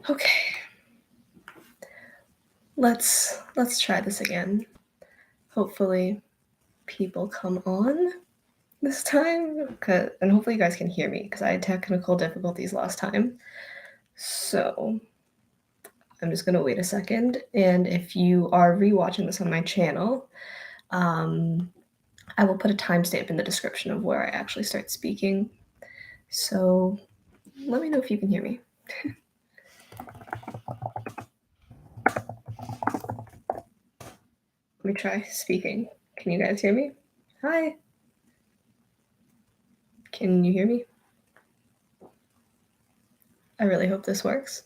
Okay. Let's try this again. Hopefully people come on this time, and hopefully you guys can hear me because I had technical difficulties last time. So I'm just gonna wait a second, and if you are rewatching this on my channel, I will put a timestamp in the description of where I actually start speaking. So let me know if you can hear me. Let me try speaking. Can you guys hear me? Hi. Can you hear me? I really hope this works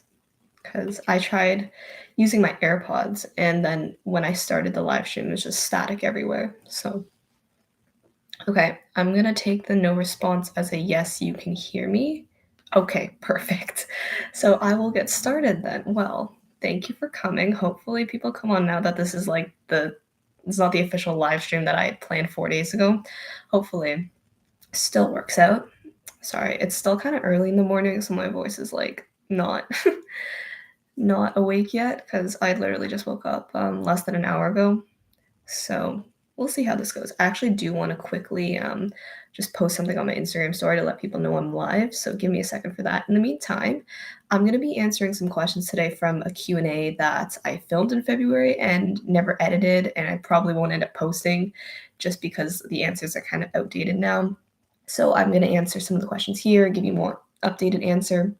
because I tried using my AirPods, and then when I started the live stream, it was just static everywhere. So, okay, I'm gonna take the no response as a yes, you can hear me. Okay, perfect. So I will get started then. Well, thank you for coming. Hopefully people come on now that this is like it's not the official live stream that I had planned 4 days ago. Hopefully still works out. Sorry, it's still kind of early in the morning, so my voice is like not not awake yet because I literally just woke up less than an hour ago. So we'll see how this goes. I actually do want to quickly just post something on my Instagram story to let people know I'm live. So give me a second for that. In the meantime, I'm going to be answering some questions today from a Q&A that I filmed in February and never edited, and I probably won't end up posting just because the answers are kind of outdated now. So I'm going to answer some of the questions here, give you more updated answer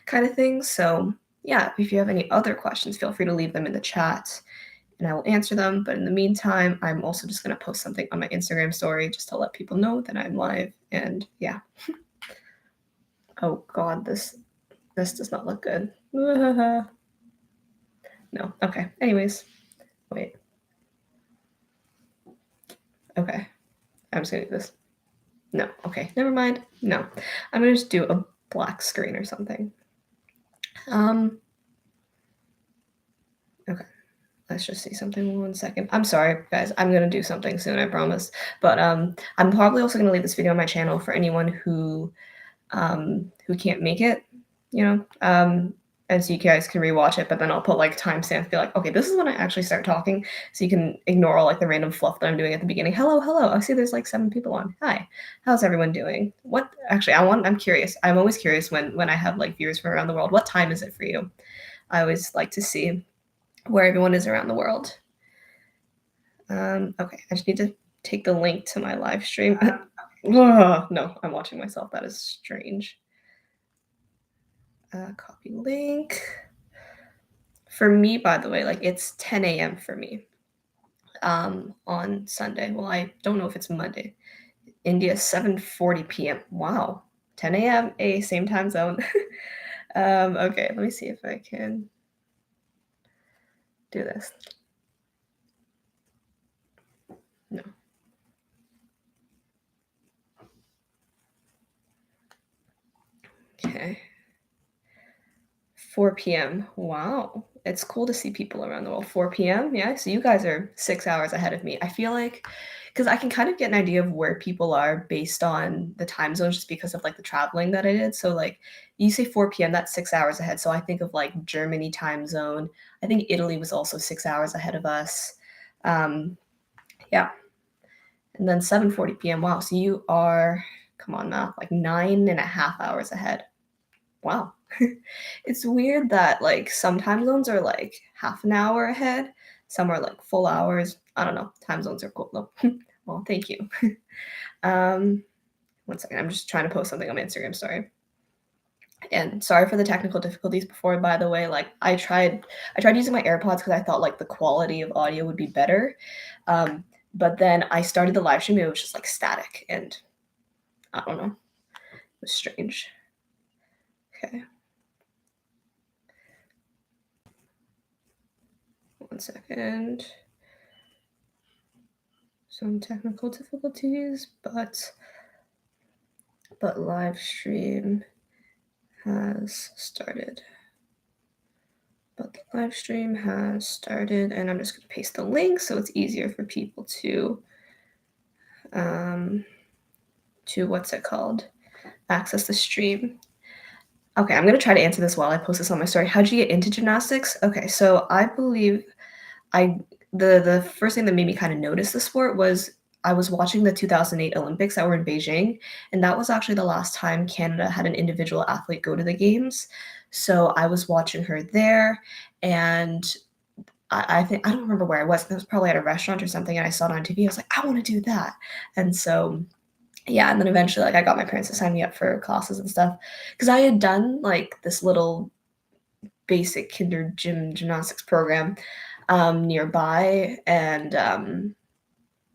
kind of thing. So yeah, if you have any other questions, feel free to leave them in the chat and I will answer them. But in the meantime, I'm also just going to post something on my Instagram story just to let people know that I'm live. And yeah. Oh God, this does not look good. No. Okay. Anyways, wait. Okay. I'm just gonna do this. No. Okay. Never mind. No. I'm gonna just do a black screen or something. Okay. Let's just see something 1 second. I'm sorry, guys. I'm gonna do something soon, I promise. But I'm probably also gonna leave this video on my channel for anyone who can't make it, you know. And so you guys can rewatch it, but then I'll put like timestamps, be like, okay, this is when I actually start talking, so you can ignore all like the random fluff that I'm doing at the beginning. Hello. I see there's like 7 people on. Hi, how's everyone doing? What actually I'm curious. I'm always curious when I have like viewers from around the world. What time is it for you? I always like to see where everyone is around the world. Okay, I just need to take the link to my live stream. No, I'm watching myself. That is strange. Copy link. For me, by the way, like it's 10 a.m. for me on Sunday. Well, I don't know if it's Monday. India, 7:40 p.m. Wow, 10 a.m. Same time zone. Okay, let me see if I can do this. No. Okay. 4 p.m. Wow. It's cool to see people around the world. 4 p.m. Yeah. So you guys are 6 hours ahead of me. I feel like because I can kind of get an idea of where people are based on the time zones just because of like the traveling that I did. So like you say 4 p.m., that's 6 hours ahead. So I think of like Germany time zone. I think Italy was also 6 hours ahead of us. Yeah. And then 7:40 p.m. Wow. So you are, come on now, like 9.5 hours ahead. Wow. It's weird that like some time zones are like half an hour ahead, some are like full hours. I don't know. Time zones are cool though. Well, thank you. 1 second. I'm just trying to post something on my Instagram story. And sorry for the technical difficulties before, by the way. Like I tried using my AirPods because I thought like the quality of audio would be better. But then I started the live stream, it was just like static and I don't know. It was strange. Okay. 1 second. Some technical difficulties, but live stream has started. But the live stream has started, and I'm just going to paste the link so it's easier for people to what's it called? Access the stream. Okay, I'm gonna try to answer this while I post this on my story. How'd you get into gymnastics? Okay, so I believe I the first thing that made me kind of notice the sport was I was watching the 2008 Olympics that were in Beijing, and that was actually the last time Canada had an individual athlete go to the games. So I was watching her there, and I think I don't remember where I was. It was probably at a restaurant or something, and I saw it on TV. I was like, I want to do that, and so yeah, and then eventually, like, I got my parents to sign me up for classes and stuff because I had done like this little basic gymnastics program nearby, and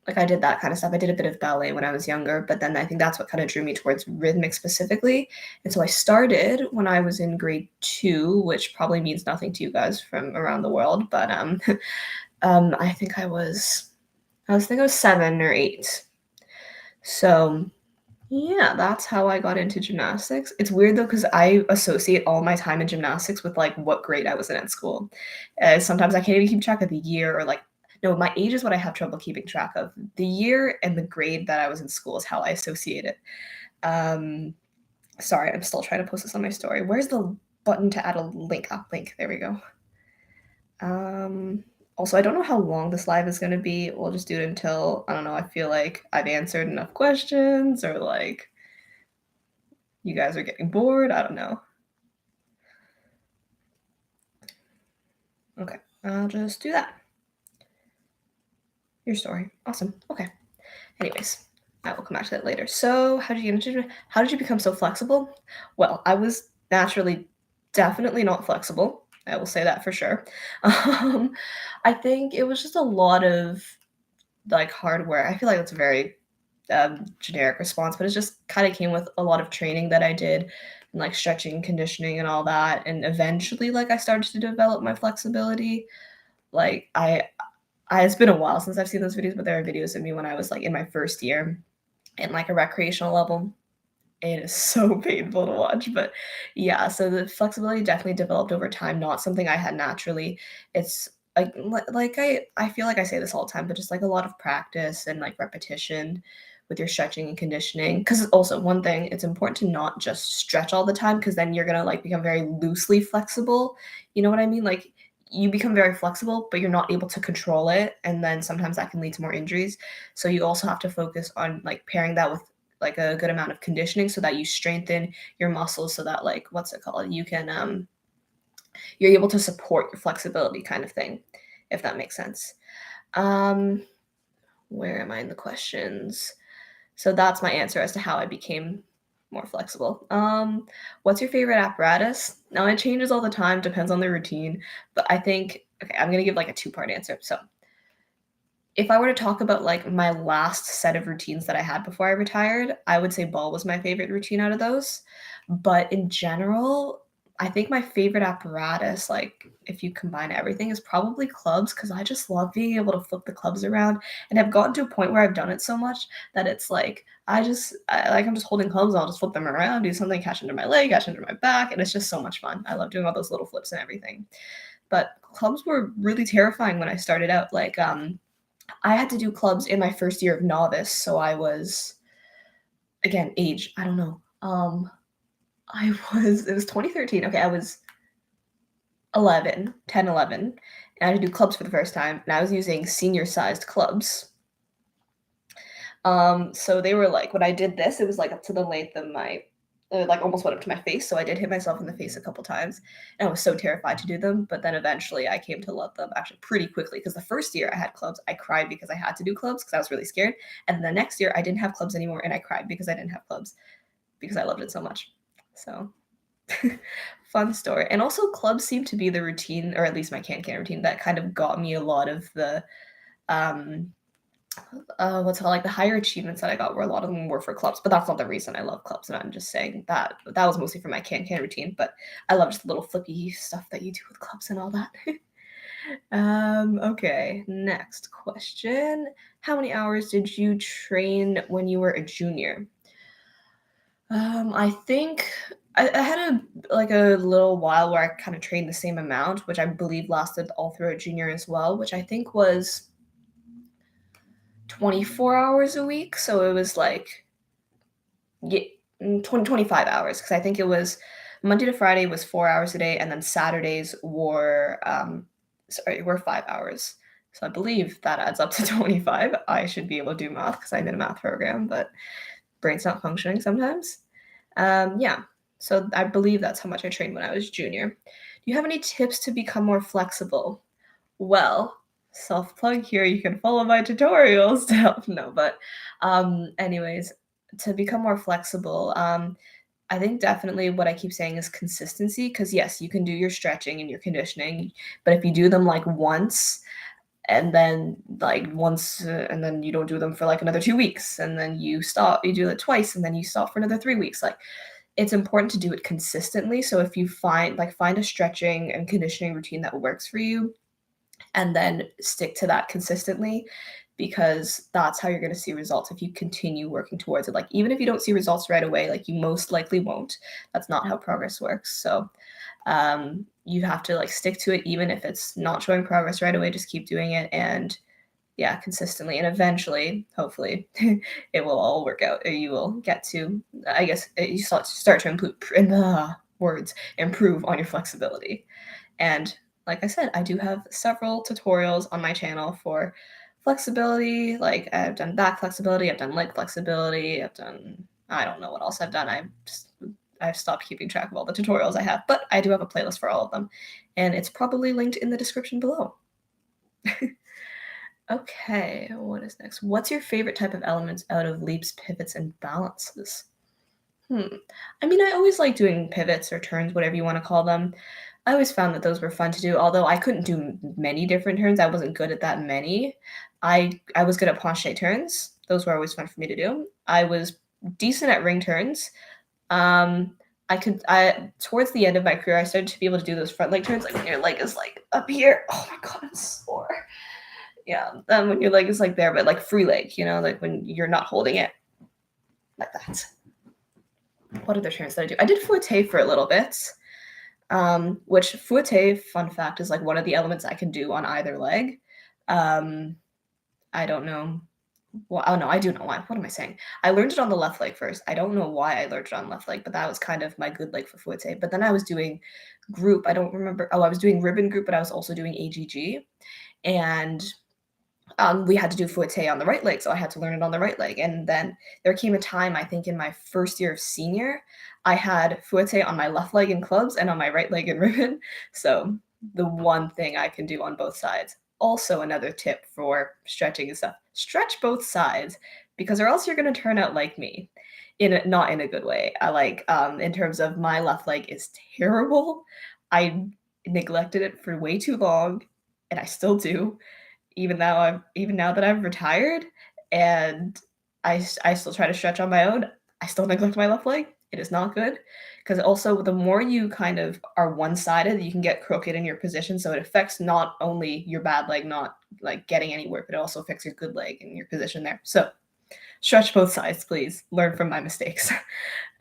like I did that kind of stuff. I did a bit of ballet when I was younger, but then I think that's what kind of drew me towards rhythmic specifically. And so I started when I was in grade 2, which probably means nothing to you guys from around the world, but I think I was 7 or 8. So yeah, that's how I got into gymnastics. It's weird though because I associate all my time in gymnastics with like what grade I was in at school. Sometimes I can't even keep track of the year or like no, my age is what I have trouble keeping track of. The year and the grade that I was in school is how I associate it. Um, Sorry, I'm still trying to post this on my story. Where's the button to add a link? Ah, link. There we go. Also, I don't know how long this live is going to be. We'll just do it until, I don't know, I feel like I've answered enough questions or like you guys are getting bored. I don't know. Okay, I'll just do that. Your story. Awesome. Okay. Anyways, I will come back to that later. So, how did you become so flexible? Well, I was naturally definitely not flexible. I will say that for sure. Um, I think it was just a lot of like hard work. I feel like that's a very generic response, but it just kind of came with a lot of training that I did and like stretching, conditioning, and all that. And eventually, like I started to develop my flexibility. Like it's been a while since I've seen those videos, but there are videos of me when I was like in my first year in like a recreational level. It is so painful to watch, but yeah, so the flexibility definitely developed over time, not something I had naturally. It's like I feel like I say this all the time, but just like a lot of practice and like repetition with your stretching and conditioning. Because also one thing, it's important to not just stretch all the time because then you're gonna like become very loosely flexible. You know what I mean? Like you become very flexible, but you're not able to control it, and then sometimes that can lead to more injuries. So you also have to focus on like pairing that with like a good amount of conditioning so that you strengthen your muscles so that like what's it called you can you're able to support your flexibility kind of thing, if that makes sense. um where am I in the questions? So that's my answer as to how I became more flexible. What's your favorite apparatus? Now it changes all the time, depends on the routine, but I think okay, I'm gonna give like a two-part answer. So if I were to talk about like my last set of routines that I had before I retired, I would say ball was my favorite routine out of those. But in general, I think my favorite apparatus, like if you combine everything, is probably clubs because I just love being able to flip the clubs around and have gotten to a point where I've done it so much that it's like I'm just holding clubs, I'll just flip them around, do something, catch under my leg, catch under my back, and it's just so much fun. I love doing all those little flips and everything. But clubs were really terrifying when I started out. Like I had to do clubs in my first year of novice, so I was again, age, I don't know. It was 2013. Okay, I was 11, 10, 11, and I had to do clubs for the first time, and I was using senior-sized clubs. So they were like when I did this, it was like up to the length of my like almost went up to my face. So I did hit myself in the face a couple times. And I was so terrified to do them. But then eventually I came to love them actually pretty quickly. Because the first year I had clubs, I cried because I had to do clubs because I was really scared. And then the next year I didn't have clubs anymore and I cried because I didn't have clubs because I loved it so much. So fun story. And also clubs seem to be the routine, or at least my can routine, that kind of got me a lot of the um what's it called, like the higher achievements that I got were a lot of them were for clubs, but that's not the reason I love clubs. And I'm just saying that that was mostly for my can routine, but I love just the little flippy stuff that you do with clubs and all that. Okay, next question. How many hours did you train when you were a junior? I think I had a little while where I kind of trained the same amount, which I believe lasted all through a junior as well, which I think was 24 hours a week. So it was like yeah, 20, 25 hours because I think it was Monday to Friday was 4 hours a day, and then Saturdays were 5 hours. So I believe that adds up to 25. I should be able to do math because I'm in a math program, but brain's not functioning sometimes. Yeah, so I believe that's how much I trained when I was junior. Do you have any tips to become more flexible? Well, self-plug here, you can follow my tutorials to help. No, but anyways, to become more flexible, I think definitely what I keep saying is consistency, because yes, you can do your stretching and your conditioning, but if you do them like once and then and then you don't do them for like another 2 weeks and then you stop, you do it twice and then you stop for another 3 weeks, like it's important to do it consistently. So if you find a stretching and conditioning routine that works for you and then stick to that consistently, because that's how you're going to see results if you continue working towards it. Like even if you don't see results right away, like you most likely won't. That's not how progress works. So you have to like stick to it even if it's not showing progress right away. Just keep doing it, and yeah, consistently, and eventually, hopefully, it will all work out. You will get to, I guess, you start to improve on your flexibility. And like I said, I do have several tutorials on my channel for flexibility. Like I've done back flexibility, I've done leg flexibility, I don't know what else I've done. I've stopped keeping track of all the tutorials I have, but I do have a playlist for all of them, and it's probably linked in the description below. Okay, what is next? What's your favorite type of elements out of leaps, pivots, and balances? I mean, I always like doing pivots or turns, whatever you want to call them. I always found that those were fun to do, although I couldn't do many different turns. I wasn't good at that many. I was good at penche turns. Those were always fun for me to do. I was decent at ring turns. Um, I towards the end of my career, I started to be able to do those front leg turns, like when your leg is like up here. Oh my god, I'm sore. Yeah, when your leg is like there, but like free leg, like when you're not holding it like that. What other turns did I do? I did fouette for a little bit, which fouette, fun fact, is like one of the elements I can do on either leg. I don't know. Well, oh no, I do know why. What am I saying? I learned it on the left leg first. I don't know why I learned it on left leg, but that was kind of my good leg for fouette. But then I was doing group. I don't remember. Oh, I was doing ribbon group, but I was also doing AGG. And we had to do fouette on the right leg, so I had to learn it on the right leg. And then there came a time, I think in my first year of senior, I had fouette on my left leg in clubs and on my right leg in ribbon. So the one thing I can do on both sides. Also, another tip for stretching and stuff: stretch both sides, because or else you're going to turn out like me, not in a good way. I like in terms of my left leg is terrible. I neglected it for way too long, and I still do even now that I've retired, and I still try to stretch on my own. I still neglect my left leg. It is not good, because also the more you kind of are one-sided, you can get crooked in your position, so it affects not only your bad leg not like getting anywhere, but it also affects your good leg and your position there. So stretch both sides, please. Learn from my mistakes.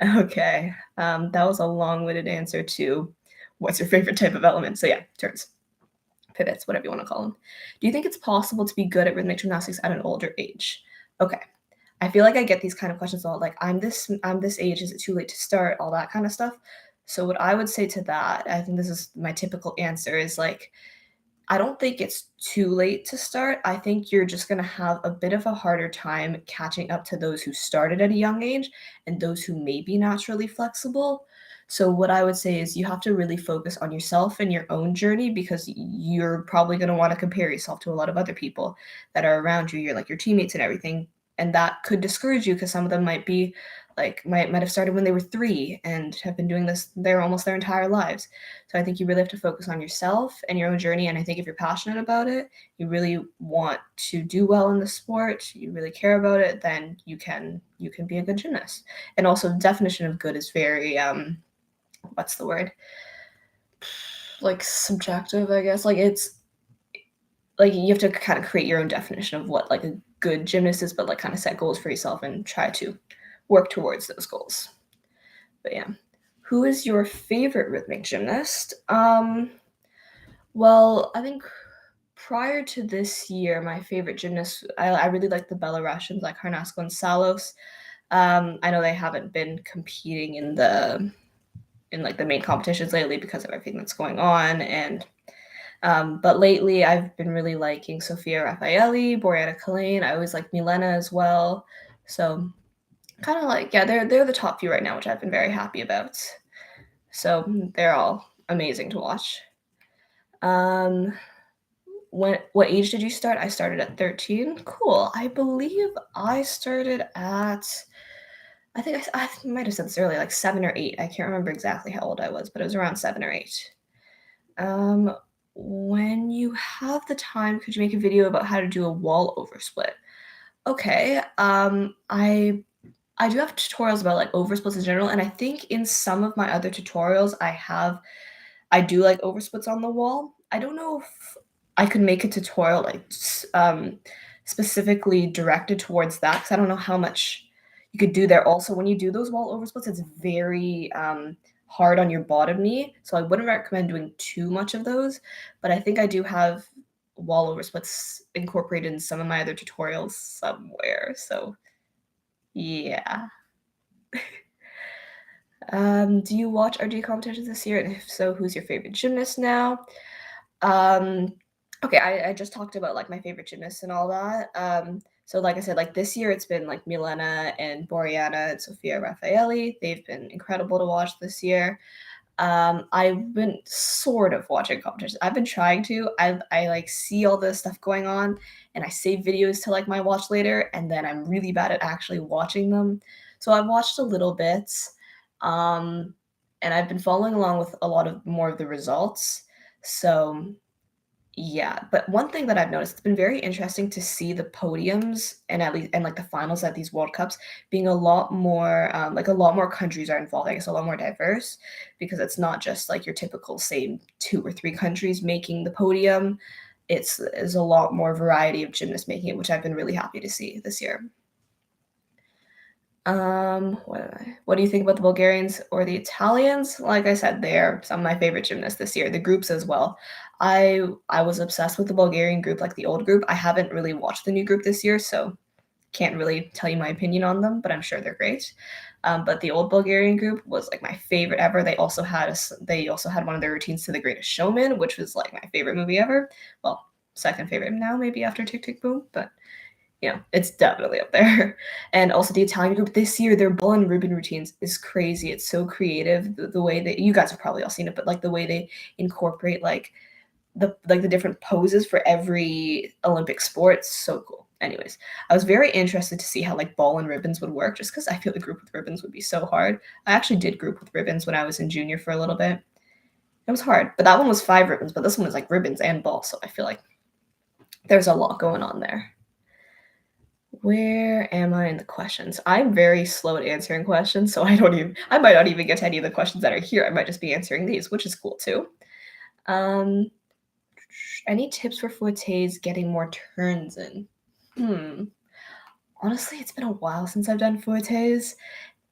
Okay, that was a long-winded answer to what's your favorite type of element. So yeah, turns, pivots, whatever you want to call them. Do you think it's possible to be good at rhythmic gymnastics at an older age? Okay. I feel like I get these kind of questions all like, I'm this age, is it too late to start? All that kind of stuff. So what I would say to that, I think this is my typical answer, is like, I don't think it's too late to start. I think you're just going to have a bit of a harder time catching up to those who started at a young age and those who may be naturally flexible. So what I would say is you have to really focus on yourself and your own journey, because you're probably going to want to compare yourself to a lot of other people that are around you. You're like your teammates and everything. And that could discourage you, because some of them might be like might have started when they were 3 and have been doing this almost their entire lives. So I think you really have to focus on yourself and your own journey. And I think if you're passionate about it, you really want to do well in the sport, you really care about it, then you can be a good gymnast. And also the definition of good is very what's the word? Like subjective, I guess. Like it's like you have to kind of create your own definition of what like a good gymnast is, but like kind of set goals for yourself and try to work towards those goals. But yeah. Who is your favorite rhythmic gymnast? Well, I think prior to this year, my favorite gymnast, I really like the Belarusians, like Carnasco and Salos. I know they haven't been competing in the in like the main competitions lately because of everything that's going on. And but lately I've been really liking Sophia Raffaelli, Boriana Kalane. I always like Milena as well. So kind of like, yeah, they're the top few right now, which I've been very happy about. So they're all amazing to watch. What age did you start? I started at 13. Cool. I believe I started at, I think I might have said this earlier, like 7 or 8. I can't remember exactly how old I was, but it was around 7 or 8. When you have the time, could you make a video about how to do a wall oversplit? Okay. I do have tutorials about like oversplits in general, and I think in some of my other tutorials I do like oversplits on the wall. I don't know if I could make a tutorial like specifically directed towards that because I don't know how much you could do there. Also, when you do those wall oversplits, it's very hard on your bottom knee, so I wouldn't recommend doing too much of those. But I think I do have wall oversplits incorporated in some of my other tutorials somewhere. So yeah. Do you watch RG competitions this year? And if so, who's your favorite gymnast now? Okay, I just talked about like my favorite gymnasts and all that. So like I said, like this year it's been like Milena and Boriana and Sophia Raffaelli. They've been incredible to watch this year. I've been sort of watching competitions. I've been trying to. I like see all this stuff going on, and I save videos to like my watch later, and then I'm really bad at actually watching them. So I've watched a little bit, um, and I've been following along with a lot of more of the results. So yeah, but one thing that I've noticed, it's been very interesting to see the podiums and at least and like the finals at these World Cups being a lot more like a lot more countries are involved. I guess a lot more diverse because it's not just like your typical same 2 or 3 countries making the podium. It's a lot more variety of gymnasts making it, which I've been really happy to see this year. What do you think about the Bulgarians or the Italians? Like I said, they're some of my favorite gymnasts this year. The groups as well. I was obsessed with the Bulgarian group, like the old group. I haven't really watched the new group this year, so can't really tell you my opinion on them, but I'm sure they're great. But the old Bulgarian group was like my favorite ever. They also had one of their routines to The Greatest Showman, which was like my favorite movie ever. Well, second favorite now, maybe after Tick Tick Boom, but it's definitely up there. And also the Italian group this year, their ball and ribbon routines is crazy. It's so creative. The way that you guys have probably all seen it, but like the way they incorporate like the different poses for every Olympic sport. It's so cool. Anyways, I was very interested to see how like ball and ribbons would work, just because I feel the group with ribbons would be so hard. I actually did group with ribbons when I was in junior for a little bit. It was hard, but that one was 5 ribbons, but this one was like ribbons and ball, so I feel like there's a lot going on there. Where am I in the questions? I'm very slow at answering questions, so I might not even get to any of the questions that are here. I might just be answering these, which is cool too. Any tips for fouettes getting more turns in? Honestly, it's been a while since I've done fouettes,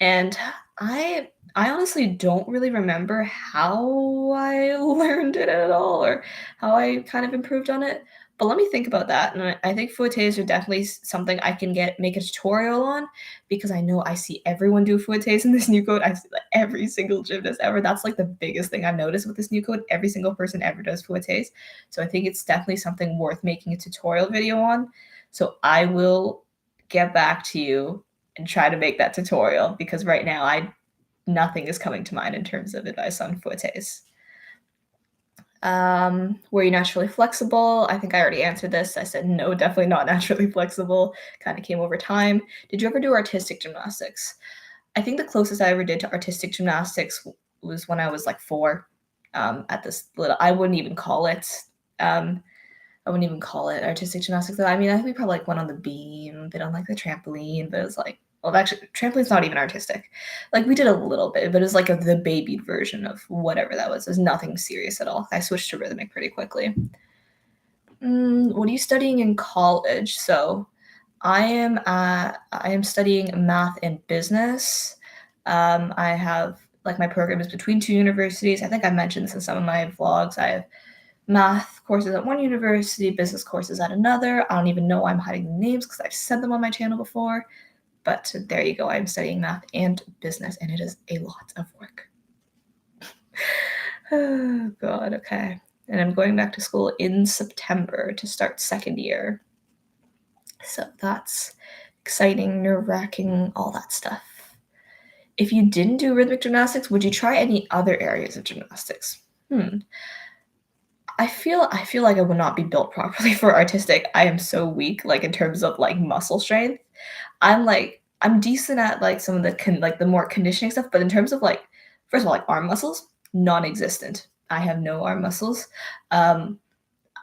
and I honestly don't really remember how I learned it at all or how I kind of improved on it. But let me think about that. And I think fouettes are definitely something I can make a tutorial on because I know I see everyone do fouettes in this new code. I've seen like every single gymnast ever. That's like the biggest thing I've noticed with this new code. Every single person ever does fouettes. So I think it's definitely something worth making a tutorial video on. So I will get back to you and try to make that tutorial because right now nothing is coming to mind in terms of advice on fouettes. Were you naturally flexible? I think I already answered this. I said no, definitely not naturally flexible. Kind of came over time. Did you ever do artistic gymnastics? I think the closest I ever did to artistic gymnastics was when I was like 4. At this little, I wouldn't even call it artistic gymnastics though. I mean, I think we probably like went on the beam, a bit on like the trampoline, but it was like, well, actually, trampoline's not even artistic. Like we did a little bit, but it was like the babied version of whatever that was. It was nothing serious at all. I switched to rhythmic pretty quickly. What are you studying in college? So I am studying math and business. I have like my program is between 2 universities. I think I mentioned this in some of my vlogs. I have math courses at one university, business courses at another. I don't even know why I'm hiding the names because I've said them on my channel before. But there you go. I'm studying math and business, and it is a lot of work. Oh god, okay. And I'm going back to school in September to start second year. So that's exciting, nerve-wracking, all that stuff. If you didn't do rhythmic gymnastics, would you try any other areas of gymnastics? I feel like I would not be built properly for artistic. I am so weak, like, in terms of, like, muscle strength. I'm decent at, like, some of the the more conditioning stuff, but in terms of, like, first of all, like, arm muscles, non-existent. I have no arm muscles. Um,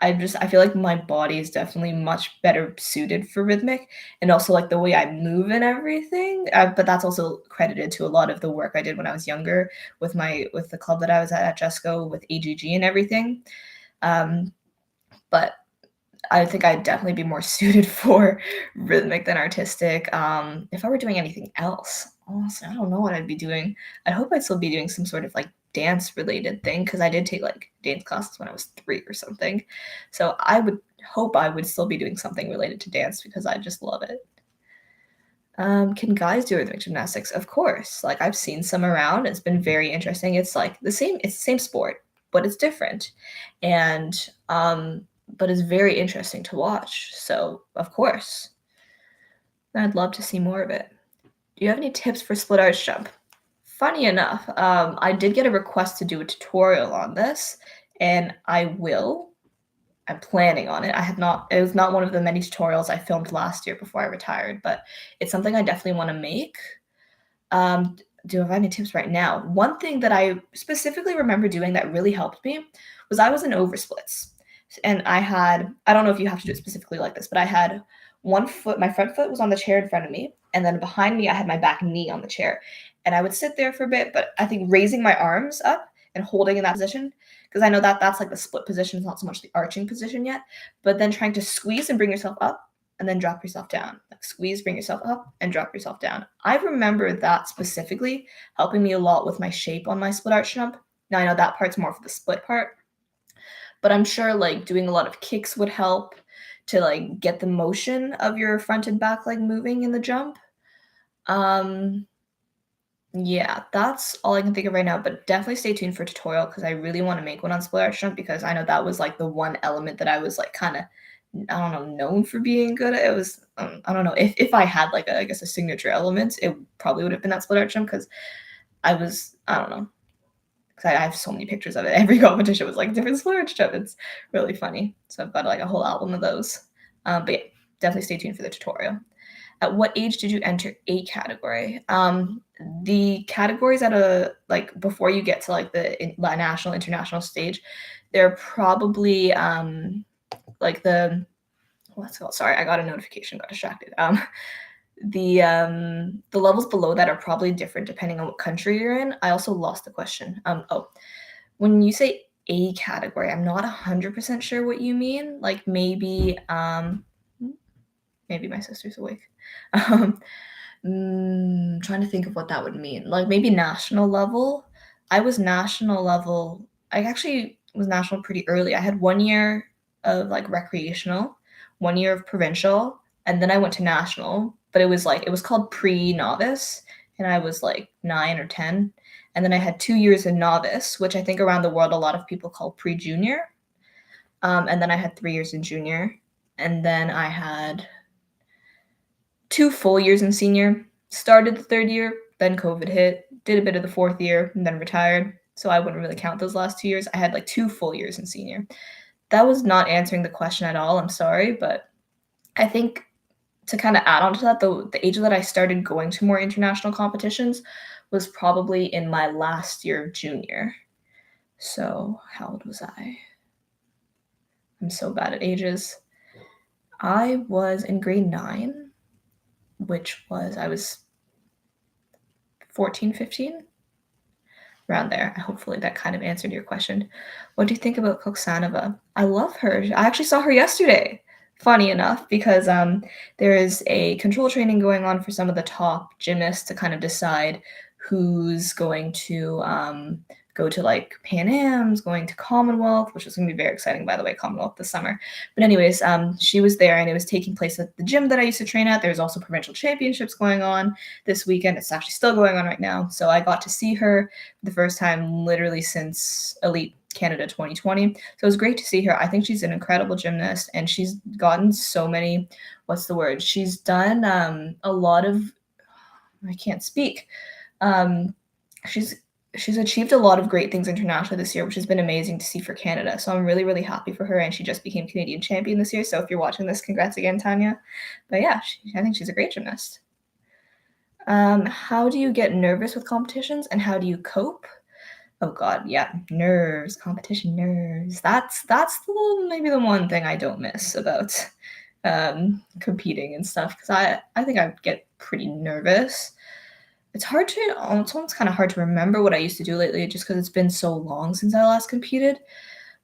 I feel like my body is definitely much better suited for rhythmic, and also, like, the way I move and everything, but that's also credited to a lot of the work I did when I was younger with the club that I was at Jesco, with AGG and everything. Um, but I think I'd definitely be more suited for rhythmic than artistic. If I were doing anything else, honestly, I don't know what I'd be doing. I hope I'd still be doing some sort of like dance related thing because I did take like dance classes when I was 3 or something. So I would hope I would still be doing something related to dance because I just love it. Can guys do rhythmic gymnastics? Of course. Like I've seen some around. It's been very interesting. It's the same sport, but it's different. And but it's very interesting to watch. So of course. I'd love to see more of it. Do you have any tips for split arch jump? Funny enough, I did get a request to do a tutorial on this, and I will. I'm planning on it. It was not one of the many tutorials I filmed last year before I retired, but it's something I definitely want to make. Do I have any tips right now? One thing that I specifically remember doing that really helped me was I was in oversplits. And I don't know if you have to do it specifically like this, but I had one foot, my front foot was on the chair in front of me. And then behind me, I had my back knee on the chair. And I would sit there for a bit, but I think raising my arms up and holding in that position, because I know that that's like the split position, it's not so much the arching position yet, but then trying to squeeze and bring yourself up and then drop yourself down. Like squeeze, bring yourself up, and drop yourself down. I remember that specifically helping me a lot with my shape on my split arch jump. Now I know that part's more for the split part, but I'm sure like doing a lot of kicks would help to like get the motion of your front and back leg moving in the jump. Um, yeah, that's all I can think of right now, but definitely stay tuned for a tutorial because I really want to make one on split arch jump because I know that was like the one element that I was like kind of, I don't know, known for being good at. It was, I don't know, if I had like I guess a signature element, it probably would have been that split arch jump because I don't know, because I have so many pictures of it. Every competition was like different split arch jump. It's really funny. So I've got like a whole album of those. But yeah, definitely stay tuned for the tutorial. At what age did you enter a category? The categories at a like before you get to like the national international stage, they're probably like what's it called? Sorry, I got a notification, got distracted. The levels below that are probably different depending on what country you're in. I also lost the question. When you say a category, I'm not 100% sure what you mean. Like maybe maybe my sister's awake. Trying to think of what that would mean. Like maybe national level. I was national level. I actually was national pretty early. I had 1 year of like recreational, 1 year of provincial, and then I went to national. But it was called pre-novice, and I was like 9 or 10. And then I had 2 years in novice, which I think around the world a lot of people call pre-junior. And then I had 3 years in junior, and then I had 2 full years in senior, started the third year, then COVID hit, did a bit of the fourth year, and then retired. So I wouldn't really count those last 2 years. I had like 2 full years in senior. That was not answering the question at all. I'm sorry. But I think to kind of add on to that, the age that I started going to more international competitions was probably in my last year of junior. So how old was I? I'm so bad at ages. I was in grade 9, I was 14, 15, around there. Hopefully that kind of answered your question. What do you think about Cocsanova? I love her. I actually saw her yesterday, funny enough, because there is a control training going on for some of the top gymnasts to kind of decide who's going to go to like Pan Am's, going to Commonwealth, which is going to be very exciting, by the way, Commonwealth this summer. But anyways, she was there and it was taking place at the gym that I used to train at. There's also provincial championships going on this weekend. It's actually still going on right now. So I got to see her for the first time literally since Elite Canada 2020. So it was great to see her. I think she's an incredible gymnast and she's gotten so many, what's the word? She's done a lot of, I can't speak. She's achieved a lot of great things internationally this year, which has been amazing to see for Canada. So I'm really, really happy for her. And she just became Canadian champion this year. So if you're watching this, congrats again, Tanya. But yeah, I think she's a great gymnast. How do you get nervous with competitions and how do you cope? Oh God, yeah, nerves, competition nerves. That's maybe the one thing I don't miss about competing and stuff, because I think I get pretty nervous. It's almost kind of hard to remember what I used to do lately just because it's been so long since I last competed.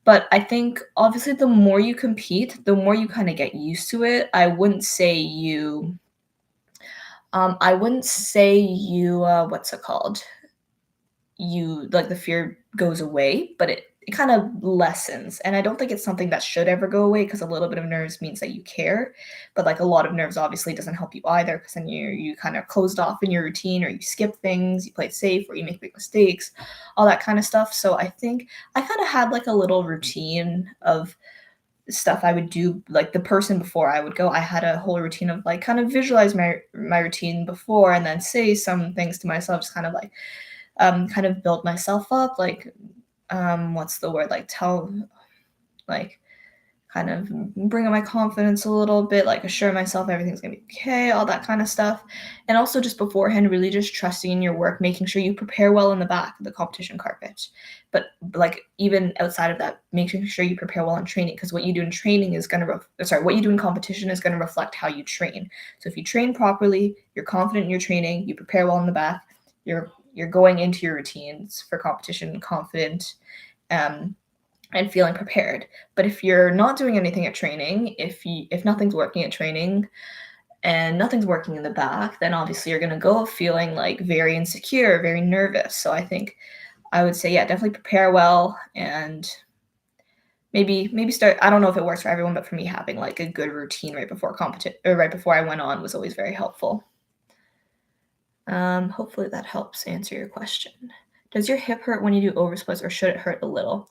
But I think obviously the more you compete, the more you kind of get used to it. I wouldn't say you what's it called? You like the fear goes away, but it kind of lessens. And I don't think it's something that should ever go away because a little bit of nerves means that you care. But like a lot of nerves obviously doesn't help you either because then you kind of closed off in your routine or you skip things, you play it safe or you make big mistakes, all that kind of stuff. So I think I kind of had like a little routine of stuff I would do. Like the person before I would go, I had a whole routine of like kind of visualize my routine before and then say some things to myself, just kind of like kind of build myself up, like what's the word, like tell, like kind of bring up my confidence a little bit, like assure myself everything's gonna be okay, all that kind of stuff. And also just beforehand, really just trusting in your work, making sure you prepare well in the back of the competition carpet. But like even outside of that, making sure you prepare well in training, because what you do in training is gonna what you do in competition is gonna reflect how you train. So if you train properly, you're confident in your training, you prepare well in the back, you're going into your routines for competition confident, and feeling prepared. But if you're not doing anything at training, if nothing's working at training and nothing's working in the back, then obviously you're going to go feeling like very insecure, very nervous. So I think I would say, yeah, definitely prepare well and maybe start. I don't know if it works for everyone, but for me, having like a good routine right before right before I went on was always very helpful. Hopefully that helps answer your question. Does your hip hurt when you do oversplits or should it hurt a little?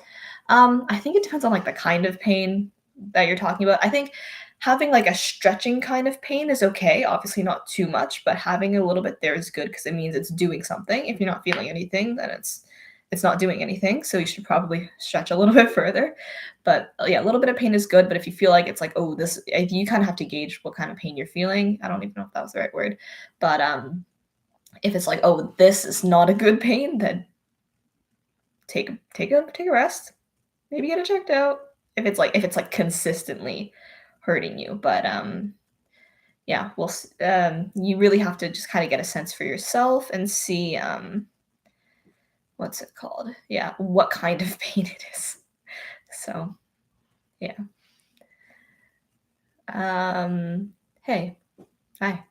I think it depends on like the kind of pain that you're talking about. I think having like a stretching kind of pain is okay. Obviously not too much, but having a little bit there is good because it means it's doing something. If you're not feeling anything, then it's not doing anything. So you should probably stretch a little bit further. But yeah, a little bit of pain is good. But if you feel like it's like, oh, this, you kind of have to gauge what kind of pain you're feeling. I don't even know if that was the right word, but if it's like, oh, this is not a good pain, then take a rest. Maybe get it checked out. If it's like consistently hurting you. But yeah, you really have to just kind of get a sense for yourself and see what's it called? Yeah, what kind of pain it is. So yeah. Hey. Hi.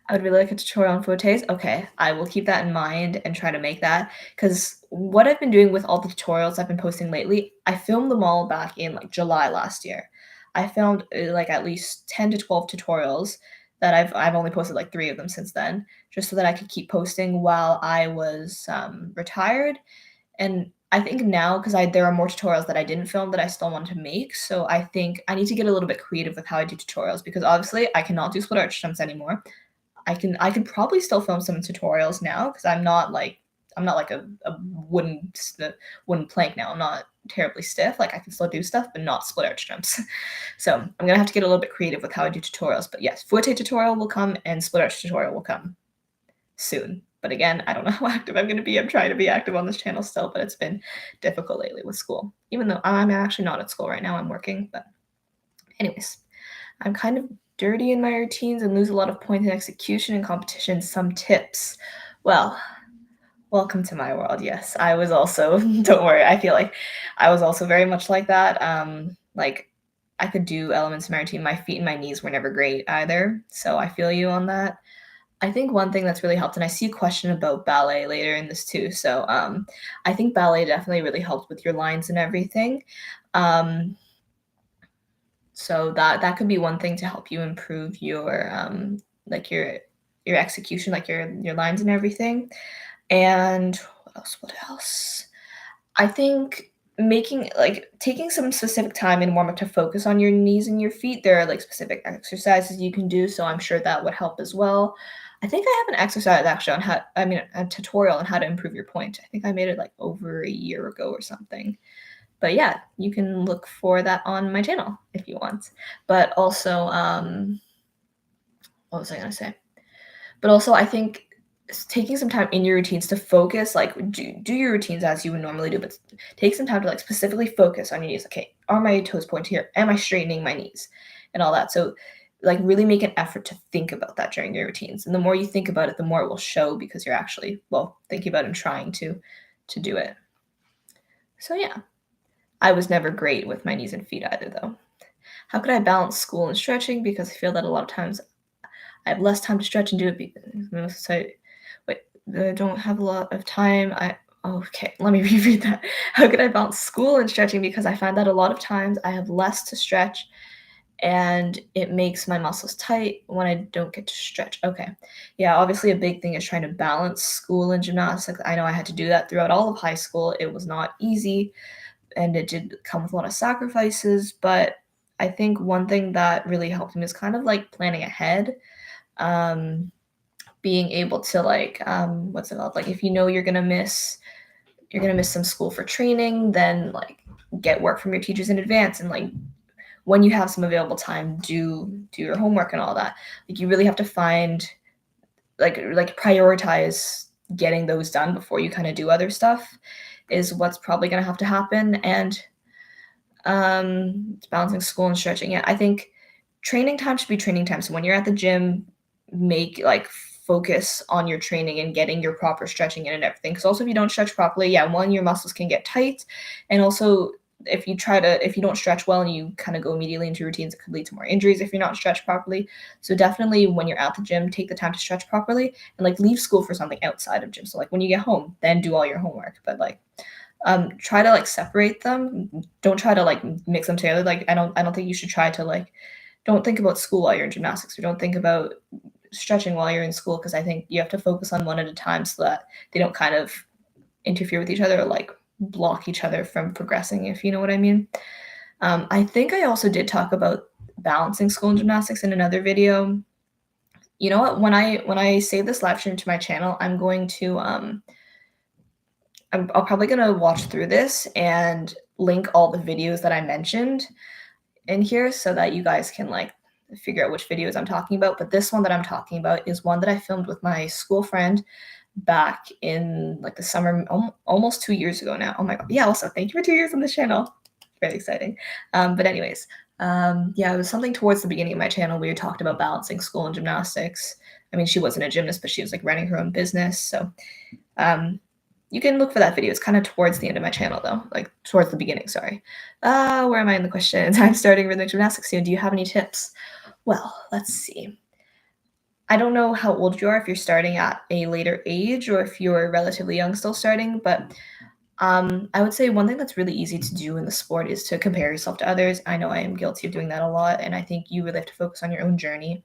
I would really like a tutorial on fouettes. Okay, I will keep that in mind and try to make that, because what I've been doing with all the tutorials I've been posting lately, I filmed them all back in like July last year. I filmed like at least 10 to 12 tutorials that I've only posted like 3 of them since then, just so that I could keep posting while I was retired. And I think now, because there are more tutorials that I didn't film that I still want to make, so I think I need to get a little bit creative with how I do tutorials, because obviously I cannot do split arch jumps anymore. I can probably still film some tutorials now because I'm not like a wooden plank now. I'm not terribly stiff. Like I can still do stuff, but not split arch jumps. So I'm gonna have to get a little bit creative with how I do tutorials. But yes, fouette tutorial will come and split arch tutorial will come soon. But again, I don't know how active I'm gonna be. I'm trying to be active on this channel still, but it's been difficult lately with school. Even though I'm actually not at school right now, I'm working. But anyways, I'm kind of dirty in my routines and lose a lot of points in execution and competition. Some tips. Well, welcome to my world. Yes, I was also, don't worry, I feel like I was also very much like that. Like I could do elements of my routine. My feet and my knees were never great either. So I feel you on that. I think one thing that's really helped, and I see a question about ballet later in this too. So I think ballet definitely really helped with your lines and everything. Um, so that could be one thing to help you improve your like your execution, like your lines and everything. And what else? What else? I think making like taking some specific time in warm up to focus on your knees and your feet. There are like specific exercises you can do, so I'm sure that would help as well. I think I have an exercise actually on how I mean a tutorial on how to improve your point. I think I made it like over a year ago or something. But yeah, you can look for that on my channel if you want. But also, what was I gonna say? But also, I think taking some time in your routines to focus, like do your routines as you would normally do, but take some time to like specifically focus on your knees. Okay, are my toes pointed here? Am I straightening my knees? And all that. So like really make an effort to think about that during your routines. And the more you think about it, the more it will show because you're actually, well, thinking about and trying to do it. So yeah. I was never great with my knees and feet either though. How could I balance school and stretching? Because I feel that a lot of times I have less time to stretch and do it because so wait, I don't have a lot of time. Okay, let me reread that. How could I balance school and stretching? Because I find that a lot of times I have less to stretch and it makes my muscles tight when I don't get to stretch. Okay. Yeah, obviously a big thing is trying to balance school and gymnastics. I know I had to do that throughout all of high school. It was not easy and it did come with a lot of sacrifices, but I think one thing that really helped me is kind of like planning ahead. Um, being able to like what's it called? Like if you know you're gonna miss some school for training, then like get work from your teachers in advance and like when you have some available time, do your homework and all that. Like you really have to find like prioritize getting those done before you kind of do other stuff is what's probably going to have to happen. And balancing school and stretching. Yeah, I think training time should be training time. So when you're at the gym, make like focus on your training and getting your proper stretching in and everything. Because also if you don't stretch properly, yeah, one, your muscles can get tight, and also if you don't stretch well and you kind of go immediately into routines, it could lead to more injuries if you're not stretched properly. So definitely when you're at the gym, take the time to stretch properly and like leave school for something outside of gym. So like when you get home, then do all your homework. But like try to like separate them. Don't try to like mix them together. Like I don't think you should try to like don't think about school while you're in gymnastics or don't think about stretching while you're in school because I think you have to focus on one at a time so that they don't kind of interfere with each other or like block each other from progressing, if you know what I mean. I think I also did talk about balancing school and gymnastics in another video. You know what? When I save this live stream to my channel, I'm going to I'm probably gonna watch through this and link all the videos that I mentioned in here so that you guys can like figure out which videos I'm talking about. But this one that I'm talking about is one that I filmed with my school friend back in like the summer, almost 2 years ago now. Oh my god! Yeah. Also, thank you for 2 years on this channel. Very exciting. But anyways, yeah, it was something towards the beginning of my channel. We talked about balancing school and gymnastics. I mean, she wasn't a gymnast, but she was like running her own business. So you can look for that video. It's kind of towards the end of my channel, though, like towards the beginning. Sorry. Where am I in the questions? I'm starting rhythmic gymnastics soon. Do you have any tips? Well, let's see. I don't know how old you are, if you're starting at a later age or if you're relatively young still starting, but I would say one thing that's really easy to do in the sport is to compare yourself to others. I know I am guilty of doing that a lot, and I think you really have to focus on your own journey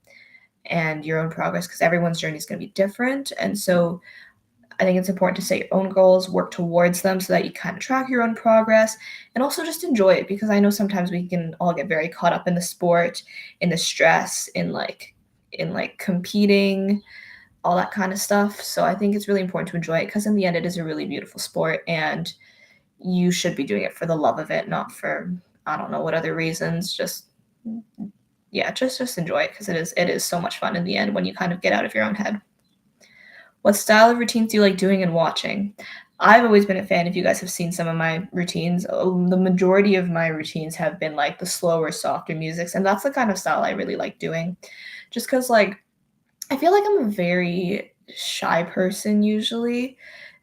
and your own progress because everyone's journey is going to be different. And so I think it's important to set your own goals, work towards them so that you kind of track your own progress and also just enjoy it because I know sometimes we can all get very caught up in the sport, in the stress, in like competing, all that kind of stuff. So I think it's really important to enjoy it because in the end it is a really beautiful sport and you should be doing it for the love of it, not for I don't know what other reasons. Just yeah, just enjoy it because it is so much fun in the end when you kind of get out of your own head. What style of routines do you like doing and watching? I've always been a fan. If you guys have seen some of my routines, the majority of my routines have been like the slower, softer musics, and that's the kind of style I really like doing. Just because, like, I feel like I'm a very shy person usually,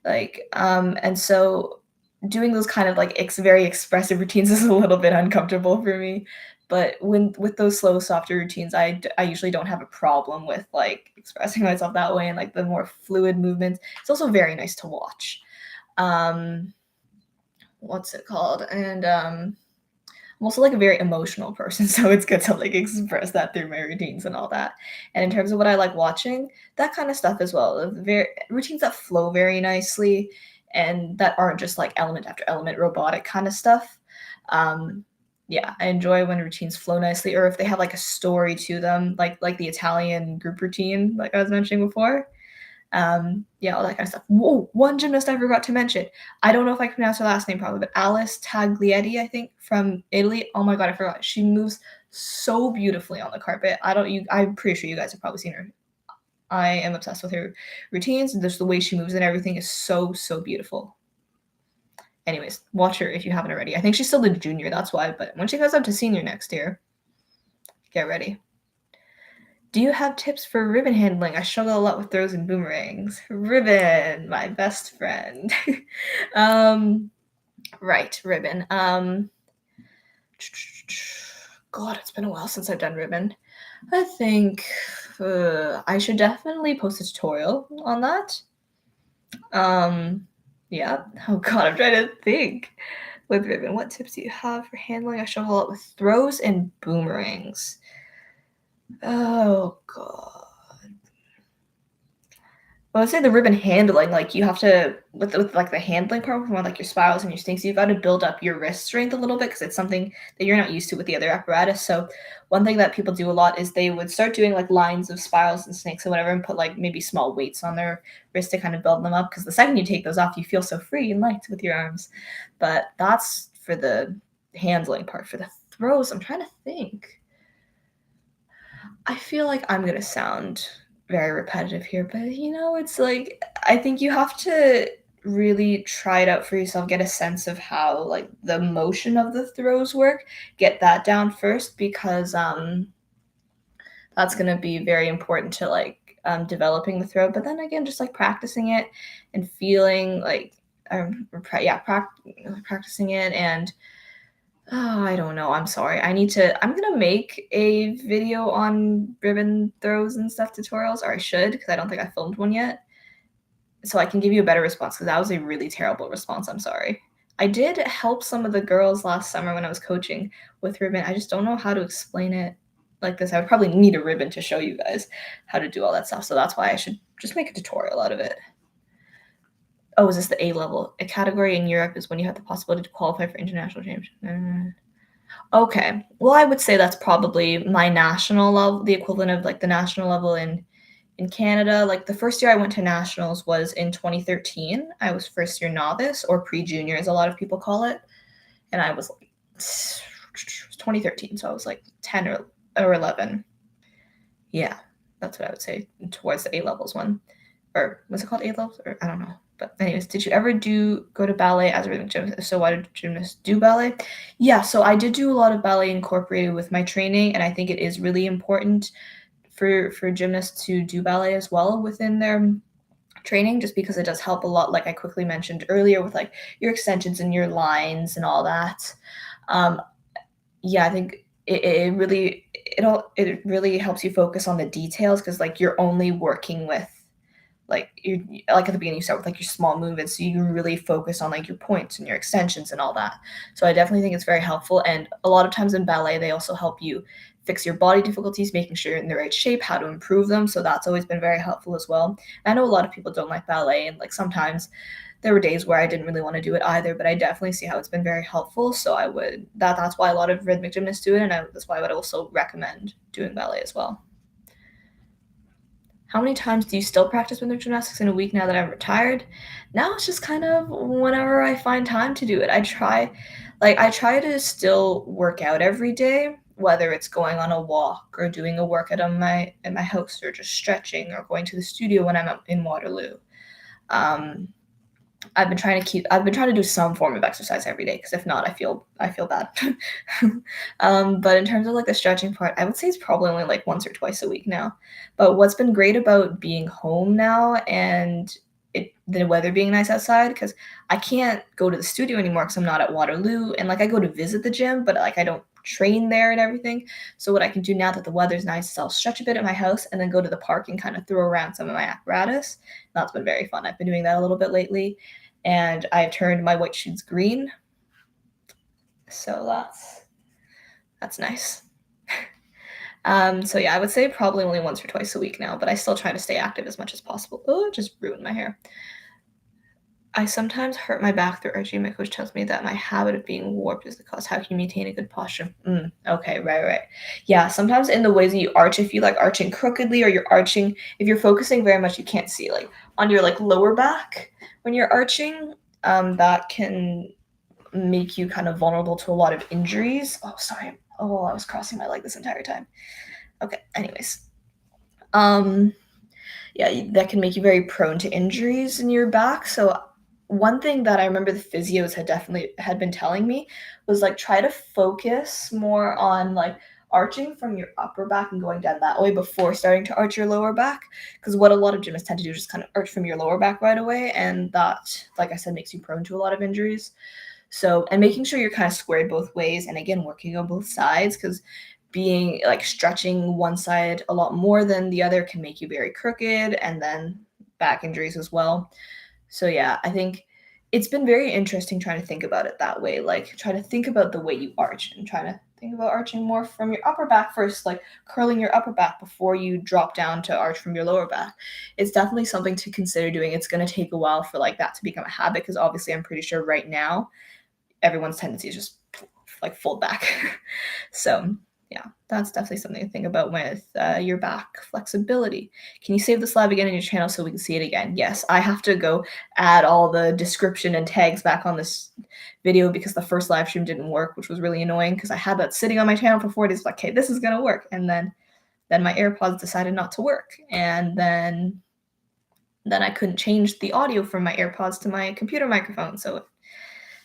like, and so doing those kind of like very expressive routines is a little bit uncomfortable for me. But when with those slow, softer routines, I usually don't have a problem with like expressing myself that way and like the more fluid movements. It's also very nice to watch. Um, what's it called? And I'm also like a very emotional person, so it's good to like express that through my routines and all that. And in terms of what I like watching, that kind of stuff as well. Very routines that flow very nicely and that aren't just like element after element robotic kind of stuff. Um, yeah, I enjoy when routines flow nicely, or if they have like a story to them, like the Italian group routine, like I was mentioning before. Yeah, all that kind of stuff. Whoa, one gymnast I forgot to mention. I don't know if I can pronounce her last name probably, but Alice Taglietti, I think, from Italy. Oh my god, I forgot. She moves so beautifully on the carpet. I'm pretty sure you guys have probably seen her. I am obsessed with her routines and just the way she moves and everything is so, so beautiful. Anyways, watch her if you haven't already. I think she's still a junior, that's why, but when she goes up to senior next year, get ready. Do you have tips for ribbon handling? I struggle a lot with throws and boomerangs. Ribbon, my best friend. Right, ribbon. God, it's been a while since I've done ribbon. I think I should definitely post a tutorial on that. Yeah. Oh God, I'm trying to think. With ribbon, what tips do you have for handling? I struggle a lot with throws and boomerangs. Oh God. I would say the ribbon handling, like you have to with like the handling part with more like your spirals and your stinks, you've got to build up your wrist strength a little bit because it's something that you're not used to with the other apparatus. So one thing that people do a lot is they would start doing like lines of spirals and snakes or whatever and put like maybe small weights on their wrist to kind of build them up because the second you take those off, you feel so free and light with your arms. But that's for the handling part. For the throws, I'm trying to think. I feel like I'm gonna sound very repetitive here, but it's like I think you have to really try it out for yourself, get a sense of how like the motion of the throws work, get that down first because that's gonna be very important to like developing the throw. But then again, just like practicing it and feeling like practicing it and oh, I don't know. I'm sorry. I'm gonna make a video on ribbon throws and stuff tutorials, or I should, because I don't think I filmed one yet. So I can give you a better response, because that was a really terrible response. I'm sorry. I did help some of the girls last summer when I was coaching with ribbon. I just don't know how to explain it like this. I would probably need a ribbon to show you guys how to do all that stuff. So that's why I should just make a tutorial out of it. Oh, is this the A level? A category in Europe is when you have the possibility to qualify for international championship. Okay. Well, I would say that's probably my national level, the equivalent of like the national level in Canada. Like the first year I went to nationals was in 2013. I was first year novice or pre-junior, as a lot of people call it, and I was like 2013, so I was like 10 or 11. Yeah, that's what I would say towards the A levels one, or was it called A levels? Or I don't know. But anyways, did you ever go to ballet as a rhythmic gymnast? If so, why did gymnasts do ballet? Yeah, so I did do a lot of ballet incorporated with my training, and I think it is really important for gymnasts to do ballet as well within their training, just because it does help a lot, like I quickly mentioned earlier, with like your extensions and your lines and all that. Yeah, I think it really helps you focus on the details because like you're only working with like you like at the beginning you start with like your small movements so you can really focus on like your points and your extensions and all that. So I definitely think it's very helpful, and a lot of times in ballet they also help you fix your body difficulties, making sure you're in the right shape, how to improve them. So that's always been very helpful as well. And I know a lot of people don't like ballet, and like sometimes there were days where I didn't really want to do it either, but I definitely see how it's been very helpful. So that's why a lot of rhythmic gymnasts do it, and that's why I would also recommend doing ballet as well. How many times do you still practice rhythmic gymnastics in a week now that I'm retired? Now it's just kind of whenever I find time to do it. I try to still work out every day, whether it's going on a walk or doing a workout at my house or just stretching or going to the studio when I'm up in Waterloo. I've been trying to do some form of exercise every day because if not, I feel bad. But in terms of like the stretching part, I would say it's probably only like once or twice a week now. But what's been great about being home now and the weather being nice outside, because I can't go to the studio anymore because I'm not at Waterloo, and like I go to visit the gym, but like I don't train there and everything. So what I can do now that the weather's nice is I'll stretch a bit at my house and then go to the park and kind of throw around some of my apparatus. That's been very fun. I've been doing that a little bit lately, and I've turned my white shoes green. So that's nice. So yeah, I would say probably only once or twice a week now, but I still try to stay active as much as possible. Oh, it just ruined my hair. I sometimes hurt my back through arching. My coach tells me that my habit of being warped is the cause. How can you maintain a good posture? Okay, right. Yeah, sometimes in the ways that you arch, if you like arching crookedly or you're arching, if you're focusing very much, you can't see like on your like lower back when you're arching, that can make you kind of vulnerable to a lot of injuries. Oh, sorry. Oh, I was crossing my leg this entire time. Okay, anyways. Yeah, that can make you very prone to injuries in your back. So one thing that I remember the physios had been telling me was like try to focus more on like arching from your upper back and going down that way before starting to arch your lower back, because what a lot of gymnasts tend to do is just kind of arch from your lower back right away, and that, like I said, makes you prone to a lot of injuries. So, and making sure you're kind of squared both ways, and again working on both sides, because being like stretching one side a lot more than the other can make you very crooked, and then back injuries as well. So yeah, I think it's been very interesting trying to think about it that way, like try to think about the way you arch and trying to think about arching more from your upper back first, like curling your upper back before you drop down to arch from your lower back. It's definitely something to consider doing. It's going to take a while for like that to become a habit, because obviously I'm pretty sure right now everyone's tendency is just like fold back. So yeah, that's definitely something to think about with your back flexibility. Can you save this live again in your channel so we can see it again? Yes, I have to go add all the description and tags back on this video because the first live stream didn't work, which was really annoying because I had that sitting on my channel for 4 days, like, okay, this is gonna work. And then my AirPods decided not to work. And then I couldn't change the audio from my AirPods to my computer microphone. So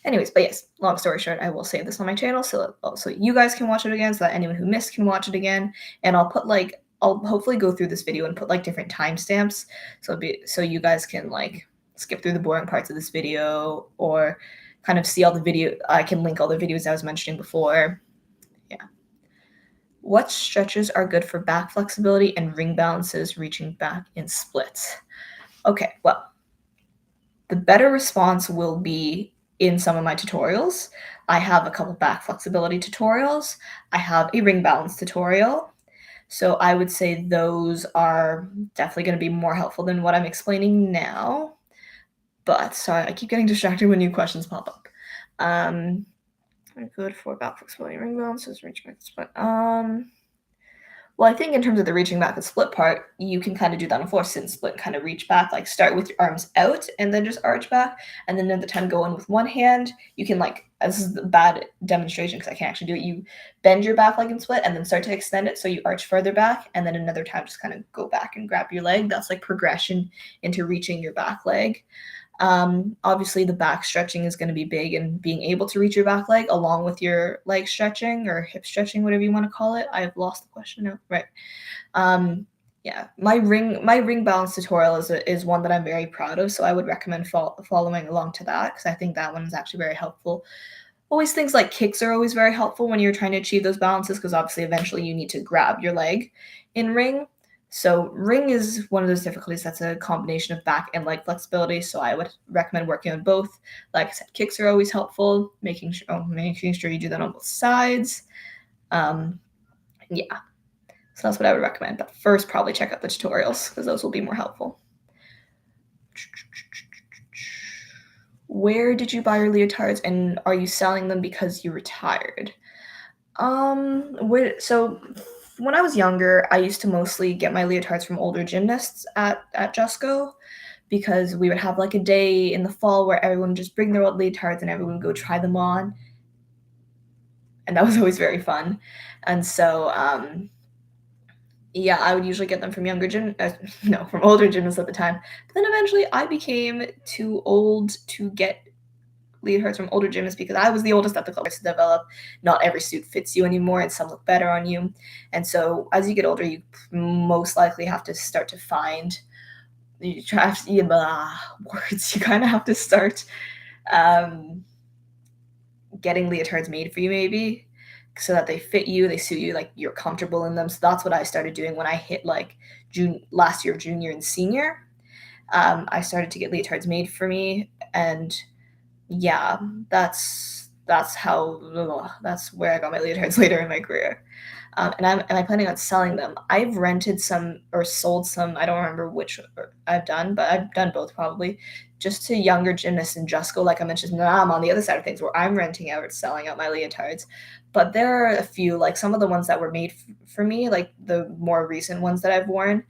anyways, but yes, long story short, I will save this on my channel so you guys can watch it again, so that anyone who missed can watch it again. And I'll hopefully go through this video and put like different timestamps, so you guys can like skip through the boring parts of this video or kind of see all the video. I can link all the videos I was mentioning before. Yeah. What stretches are good for back flexibility and ring balances reaching back in splits? Okay, well, the better response will be in some of my tutorials. I have a couple back flexibility tutorials. I have a ring balance tutorial. So I would say those are definitely going to be more helpful than what I'm explaining now. But sorry, I keep getting distracted when new questions pop up. Good for back flexibility, ring balances, reach back split. Well, I think in terms of the reaching back and split part, you can kind of do that on a floor, sit and split, kind of reach back, like start with your arms out and then just arch back. And then another time go in with one hand. You can like, this is a bad demonstration because I can't actually do it. You bend your back leg and split and then start to extend it so you arch further back. And then another time just kind of go back and grab your leg. That's like progression into reaching your back leg. Obviously the back stretching is going to be big, and being able to reach your back leg along with your leg stretching or hip stretching, whatever you want to call it. I've lost the question now. Right. Yeah, my ring balance tutorial is one that I'm very proud of. So I would recommend following along to that, because I think that one is actually very helpful. Always things like kicks are always very helpful when you're trying to achieve those balances, because obviously eventually you need to grab your leg in ring. So ring is one of those difficulties that's a combination of back and leg flexibility. So I would recommend working on both. Like I said, kicks are always helpful, making sure you do that on both sides. Yeah, so that's what I would recommend. But first, probably check out the tutorials, because those will be more helpful. Where did you buy your leotards, and are you selling them because you retired? So when I was younger, I used to mostly get my leotards from older gymnasts at Jusco, because we would have like a day in the fall where everyone would just bring their old leotards and everyone would go try them on. And that was always very fun. And so, yeah, I would usually get them from from older gymnasts at the time. But then eventually I became too old to get leotards from older gymnasts, because I was the oldest at the club to develop. Not every suit fits you anymore, and some look better on you. And so as you get older, you most likely have to start to find you try to words. You kind of have to start getting leotards made for you, maybe, so that they fit you, they suit you, like you're comfortable in them. So that's what I started doing when I hit like last year, junior and senior. I started to get leotards made for me, and yeah, that's where I got my leotards later in my career. And I'm planning on selling them. I've rented some or sold some. I don't remember which I've done, but I've done both probably, just to younger gymnasts in Just Go. Like I mentioned, now I'm on the other side of things where I'm renting out, selling out my leotards. But there are a few, like some of the ones that were made for me, like the more recent ones that I've worn.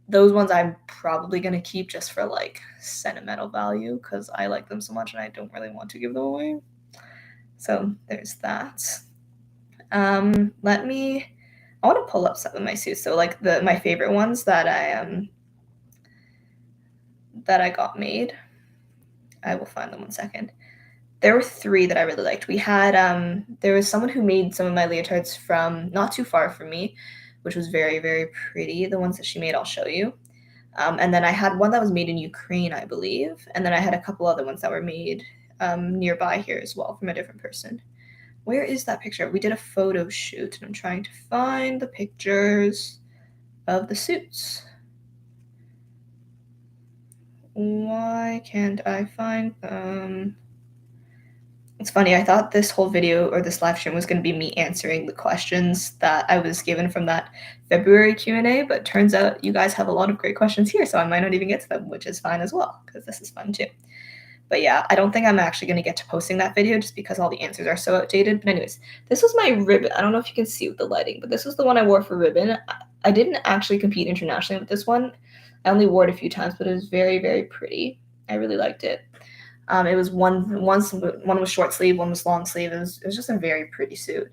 Those ones I'm probably gonna keep just for like sentimental value because I like them so much and I don't really want to give them away. So there's that. I want to pull up some of my suits. So like my favorite ones that I got made. I will find them 1 second. There were 3 that I really liked. We had there was someone who made some of my leotards from not too far from me, which was very, very pretty. The ones that she made, I'll show you. And then I had one that was made in Ukraine, I believe. And then I had a couple other ones that were made nearby here as well from a different person. Where is that picture? We did a photo shoot, and I'm trying to find the pictures of the suits. Why can't I find them? It's funny, I thought this whole video or this live stream was going to be me answering the questions that I was given from that February Q&A, but turns out you guys have a lot of great questions here, so I might not even get to them, which is fine as well, because this is fun too. But yeah, I don't think I'm actually going to get to posting that video just because all the answers are so outdated. But anyways, this was my ribbon. I don't know if you can see with the lighting, but this was the one I wore for ribbon. I didn't actually compete internationally with this one. I only wore it a few times, but it was very, very pretty. I really liked it. It was one was short sleeve, one was long sleeve. It was just a very pretty suit.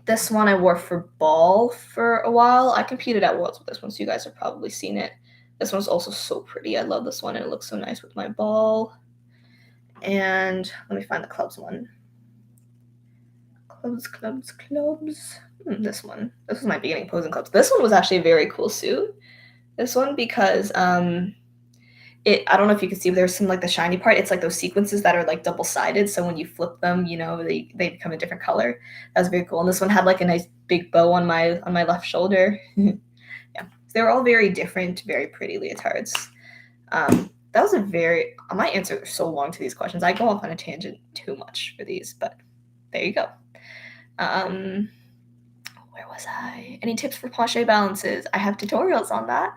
This one I wore for ball for a while. I competed at Worlds with this one, so you guys have probably seen it. This one's also so pretty. I love this one, and it looks so nice with my ball. And let me find the clubs one. Clubs. This one. This was my beginning pose in clubs. This one was actually a very cool suit. This one because I don't know if you can see, but there's some like the shiny part. It's like those sequences that are like double-sided. So when you flip them, they become a different color. That was very cool. And this one had like a nice big bow on my left shoulder. Yeah, so they were all very different, very pretty leotards. That was my answers are so long to these questions. I go off on a tangent too much for these, but there you go. Where was I? Any tips for penche balances? I have tutorials on that.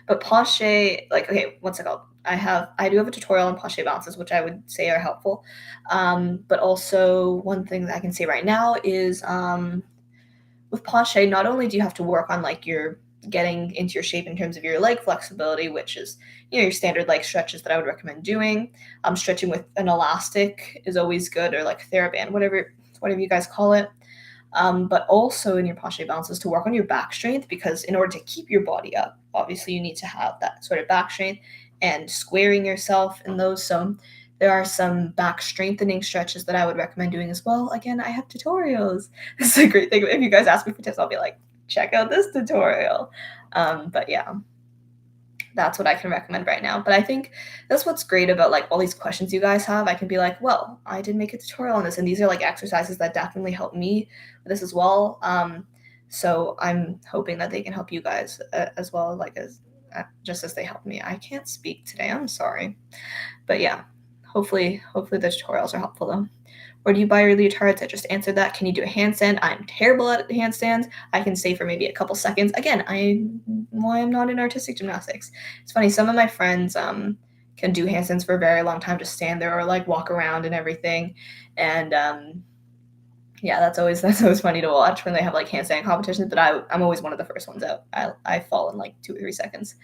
But penche, okay, what's it called? I do have a tutorial on penche balances, which I would say are helpful. But also one thing that I can say right now is with penche, not only do you have to work on like your getting into your shape in terms of your leg flexibility, which is your standard leg stretches that I would recommend doing. Stretching with an elastic is always good, or like TheraBand, whatever you guys call it. But also in your penche balances to work on your back strength, because in order to keep your body up, obviously you need to have that sort of back strength and squaring yourself in those. So there are some back strengthening stretches that I would recommend doing as well. Again, I have tutorials. This is a great thing. If you guys ask me for tips, I'll be like, check out this tutorial. But yeah, that's what I can recommend right now. But I think that's what's great about like all these questions you guys have. I can be like, well, I did make a tutorial on this, and these are like exercises that definitely help me with this as well. So I'm hoping that they can help you guys as well, like just as they helped me. I can't speak today. I'm sorry. But yeah, hopefully the tutorials are helpful though. Where do you buy your leotards? I just answered that. Can you do a handstand? I'm terrible at handstands. I can stay for maybe a couple seconds. Again, I'm not in artistic gymnastics. It's funny, some of my friends can do handstands for a very long time, just stand there or like walk around and everything. And yeah, that's always funny to watch when they have like handstand competitions, but I'm always one of the first ones out. I fall in like 2 or 3 seconds.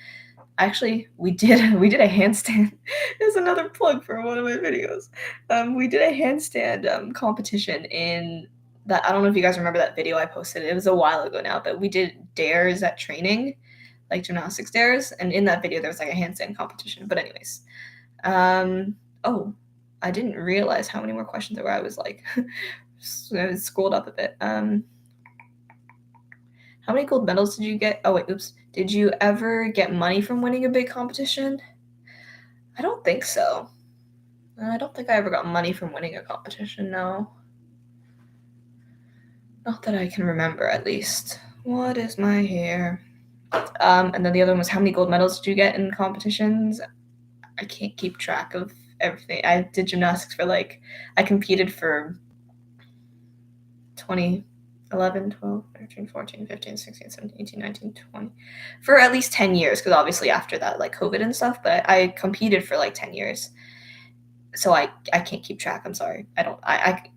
Actually, we did a handstand. There's another plug for one of my videos. We did a handstand competition in that. I don't know if you guys remember that video I posted. It was a while ago now, but we did dares at training, like gymnastics dares, and in that video there was like a handstand competition. But anyways, oh, I didn't realize how many more questions there were. I was like, I was scrolled up a bit. How How many gold medals did you get? Oh, wait, oops. Did you ever get money from winning a big competition? I don't think so. I don't think I ever got money from winning a competition, no. Not that I can remember, at least. What is my hair? And then the other one was, how many gold medals did you get in competitions? I can't keep track of everything. I did gymnastics for I competed for 2011, 12, 13, 14, 15, 16, 17, 18, 19, 20. For at least 10 years, because obviously after that, COVID and stuff, but I competed for 10 years. So I can't keep track. I'm sorry.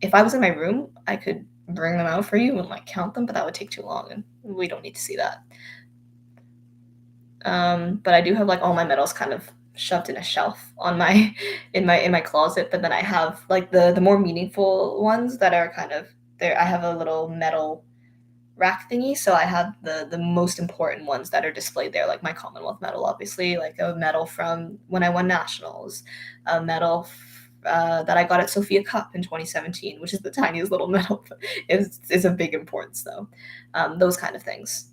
If I was in my room, I could bring them out for you and count them, but that would take too long, and we don't need to see that. But I do have all my medals kind of shoved in a shelf on my in my closet. But then I have the more meaningful ones that are kind of there. I have a little metal rack thingy, so I have the most important ones that are displayed there, like my Commonwealth medal, obviously, a medal from when I won nationals, a medal that I got at Sophia Cup in 2017, which is the tiniest little medal, but is a big importance though. Those kind of things.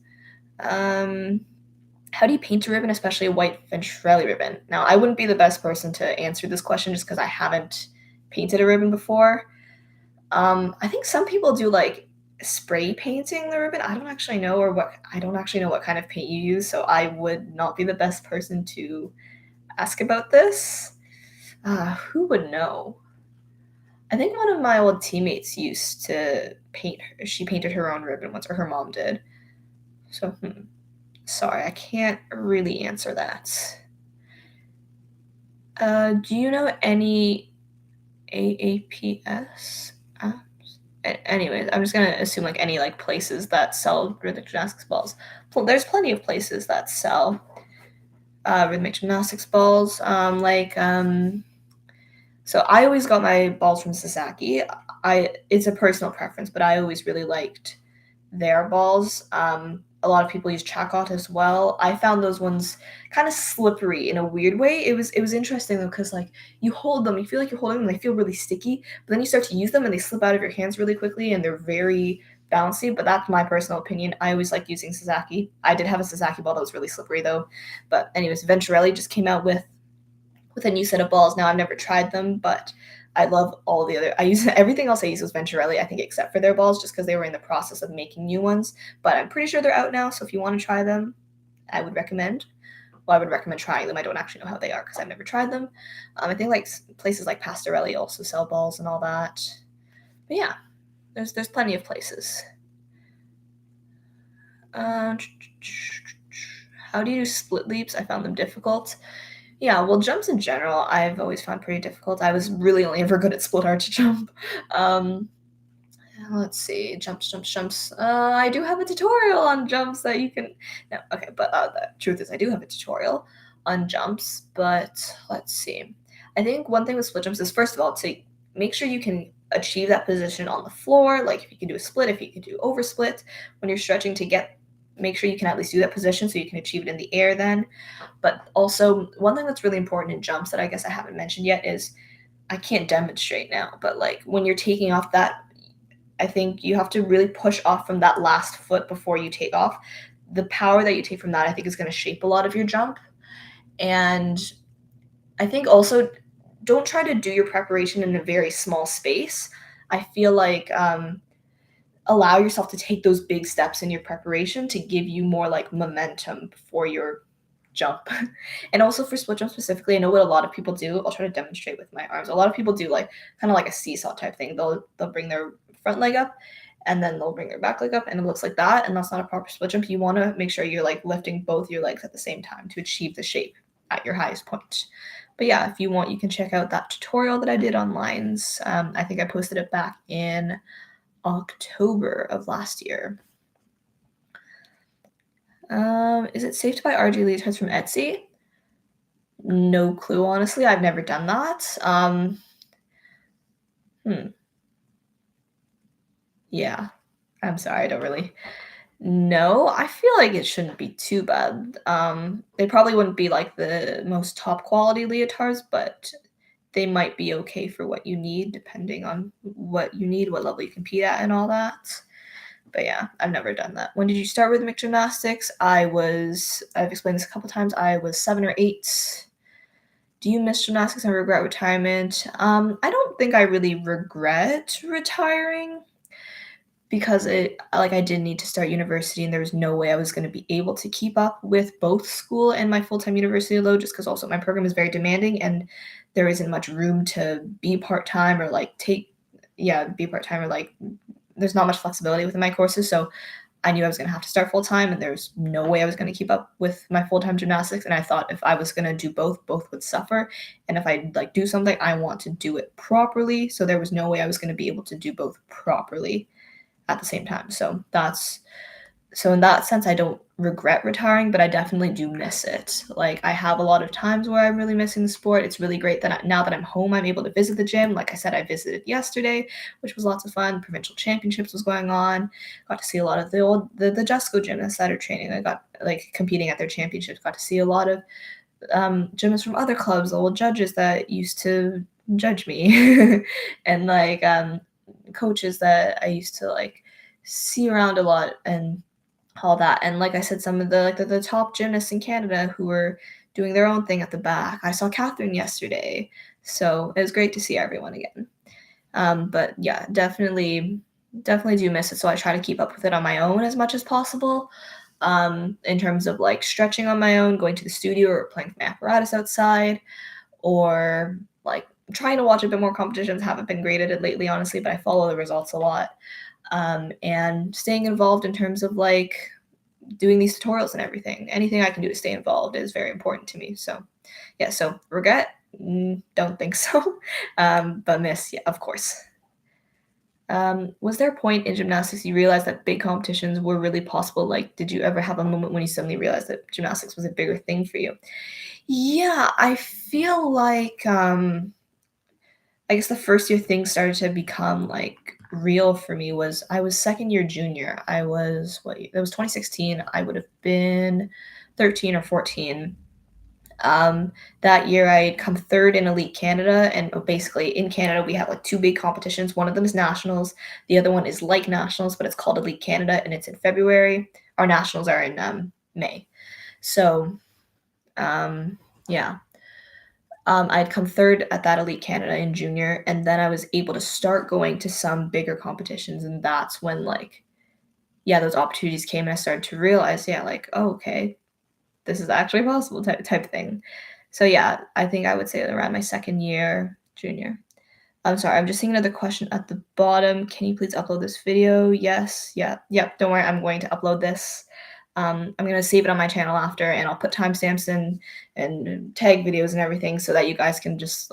How do you paint a ribbon, especially a white venturelli ribbon? Now, I wouldn't be the best person to answer this question just because I haven't painted a ribbon before. I think some people do spray painting the ribbon. I don't actually know what kind of paint you use, so I would not be the best person to ask about this. Who would know? I think one of my old teammates used to paint. She painted her own ribbon once, or her mom did. So, sorry, I can't really answer that. Do you know any AAPS apps? Anyways, I'm just gonna assume any places that sell rhythmic gymnastics balls. Well, there's plenty of places that sell rhythmic gymnastics balls. So I always got my balls from Sasaki. It's a personal preference, but I always really liked their balls. A lot of people use chacott as well. I found those ones kind of slippery in a weird way. It was interesting though, because you hold them, you feel like you're holding them, they feel really sticky, but then you start to use them and they slip out of your hands really quickly and they're very bouncy. But that's my personal opinion. I always liked using Sasaki. I did have a Sasaki ball that was really slippery though. But anyways, Venturelli just came out with a new set of balls. Now I've never tried them, but I love all the other. I use everything else I use was Venturelli, I think, except for their balls, just because they were in the process of making new ones. But I'm pretty sure they're out now. So if you want to try them, I would recommend. Well, I would recommend trying them. I don't actually know how they are because I've never tried them. I think places like Pastorelli also sell balls and all that. But yeah, there's plenty of places. How do you do split leaps? I found them difficult. Yeah, well, jumps in general, I've always found pretty difficult. I was really only ever good at split arch jump. Let's see, jumps. I do have a tutorial on jumps that you can. No, okay, but the truth is, I do have a tutorial on jumps. But let's see. I think one thing with split jumps is, first of all, to make sure you can achieve that position on the floor. Like if you can do a split, if you can do oversplit when you're stretching make sure you can at least do that position so you can achieve it in the air then. But also, one thing that's really important in jumps that I guess I haven't mentioned yet is, I can't demonstrate now, but when you're taking off that, I think you have to really push off from that last foot before you take off. The power that you take from that, I think, is going to shape a lot of your jump. And I think also, don't try to do your preparation in a very small space. I feel like allow yourself to take those big steps in your preparation to give you more momentum for your jump. And also for split jump specifically, I know what a lot of people do. I'll try to demonstrate with my arms. A lot of people do kind of like a seesaw type thing. They'll bring their front leg up and then they'll bring their back leg up and it looks like that. And that's not a proper split jump. You want to make sure you're lifting both your legs at the same time to achieve the shape at your highest point. But yeah, if you want, you can check out that tutorial that I did online. I think I posted it back in October of last year. Is it safe to buy RG leotards from Etsy? No clue, honestly. I've never done that. Yeah. I'm sorry, I don't really know. I feel like it shouldn't be too bad. They probably wouldn't be the most top quality leotards, but they might be okay for what you need, depending on what you need, what level you compete at, and all that. But yeah, I've never done that. When did you start rhythmic gymnastics? I've explained this a couple times. I was 7 or 8. Do you miss gymnastics and regret retirement? I don't think I really regret retiring because I did need to start university and there was no way I was going to be able to keep up with both school and my full-time university load, just because also my program is very demanding and there isn't much room to be part-time or be part-time or there's not much flexibility within my courses. So I knew I was going to have to start full-time and there's no way I was going to keep up with my full-time gymnastics. And I thought if I was going to do both would suffer. And if I do something, I want to do it properly. So there was no way I was going to be able to do both properly at the same time. So in that sense, I don't regret retiring, but I definitely do miss it. Like, I have a lot of times where I'm really missing the sport. It's really great that now that I'm home, I'm able to visit the gym. Like I said, I visited yesterday, which was lots of fun. Provincial championships was going on. Got to see a lot of the Jesco gymnasts that are training. I got competing at their championships. Got to see a lot of gymnasts from other clubs, the old judges that used to judge me, and coaches that I used to see around a lot and all that. And like I said, some of the top gymnasts in Canada who were doing their own thing at the back. I saw Catherine yesterday, so it was great to see everyone again. But yeah, definitely do miss it. So I try to keep up with it on my own as much as possible. In terms of stretching on my own, going to the studio or playing with my apparatus outside, or trying to watch a bit more competitions. Haven't been great at it lately, honestly, but I follow the results a lot. And staying involved in terms of doing these tutorials and everything. Anything I can do to stay involved is very important to me. So yeah, so regret? Don't think so. But miss, yeah, of course. Was there a point in gymnastics you realized that big competitions were really possible? Did you ever have a moment when you suddenly realized that gymnastics was a bigger thing for you? Yeah, I feel I guess the first year things started to become real for me was I was second year junior. I was it was 2016. I would have been 13 or 14. That year I'd come third in Elite Canada, and basically in Canada we have two big competitions. One of them is nationals, the other one is like nationals, but it's called Elite Canada, and it's in February. Our nationals are in May. So yeah. I'd come third at that Elite Canada in junior, and then I was able to start going to some bigger competitions, and that's when those opportunities came, and I started to realize, oh, okay, this is actually possible type thing. So yeah, I think I would say around my second year junior. I'm sorry, I'm just seeing another question at the bottom. Can you please upload this video? Yes, yeah, don't worry, I'm going to upload this. I'm going to save it on my channel after, and I'll put timestamps and tag videos and everything so that you guys can just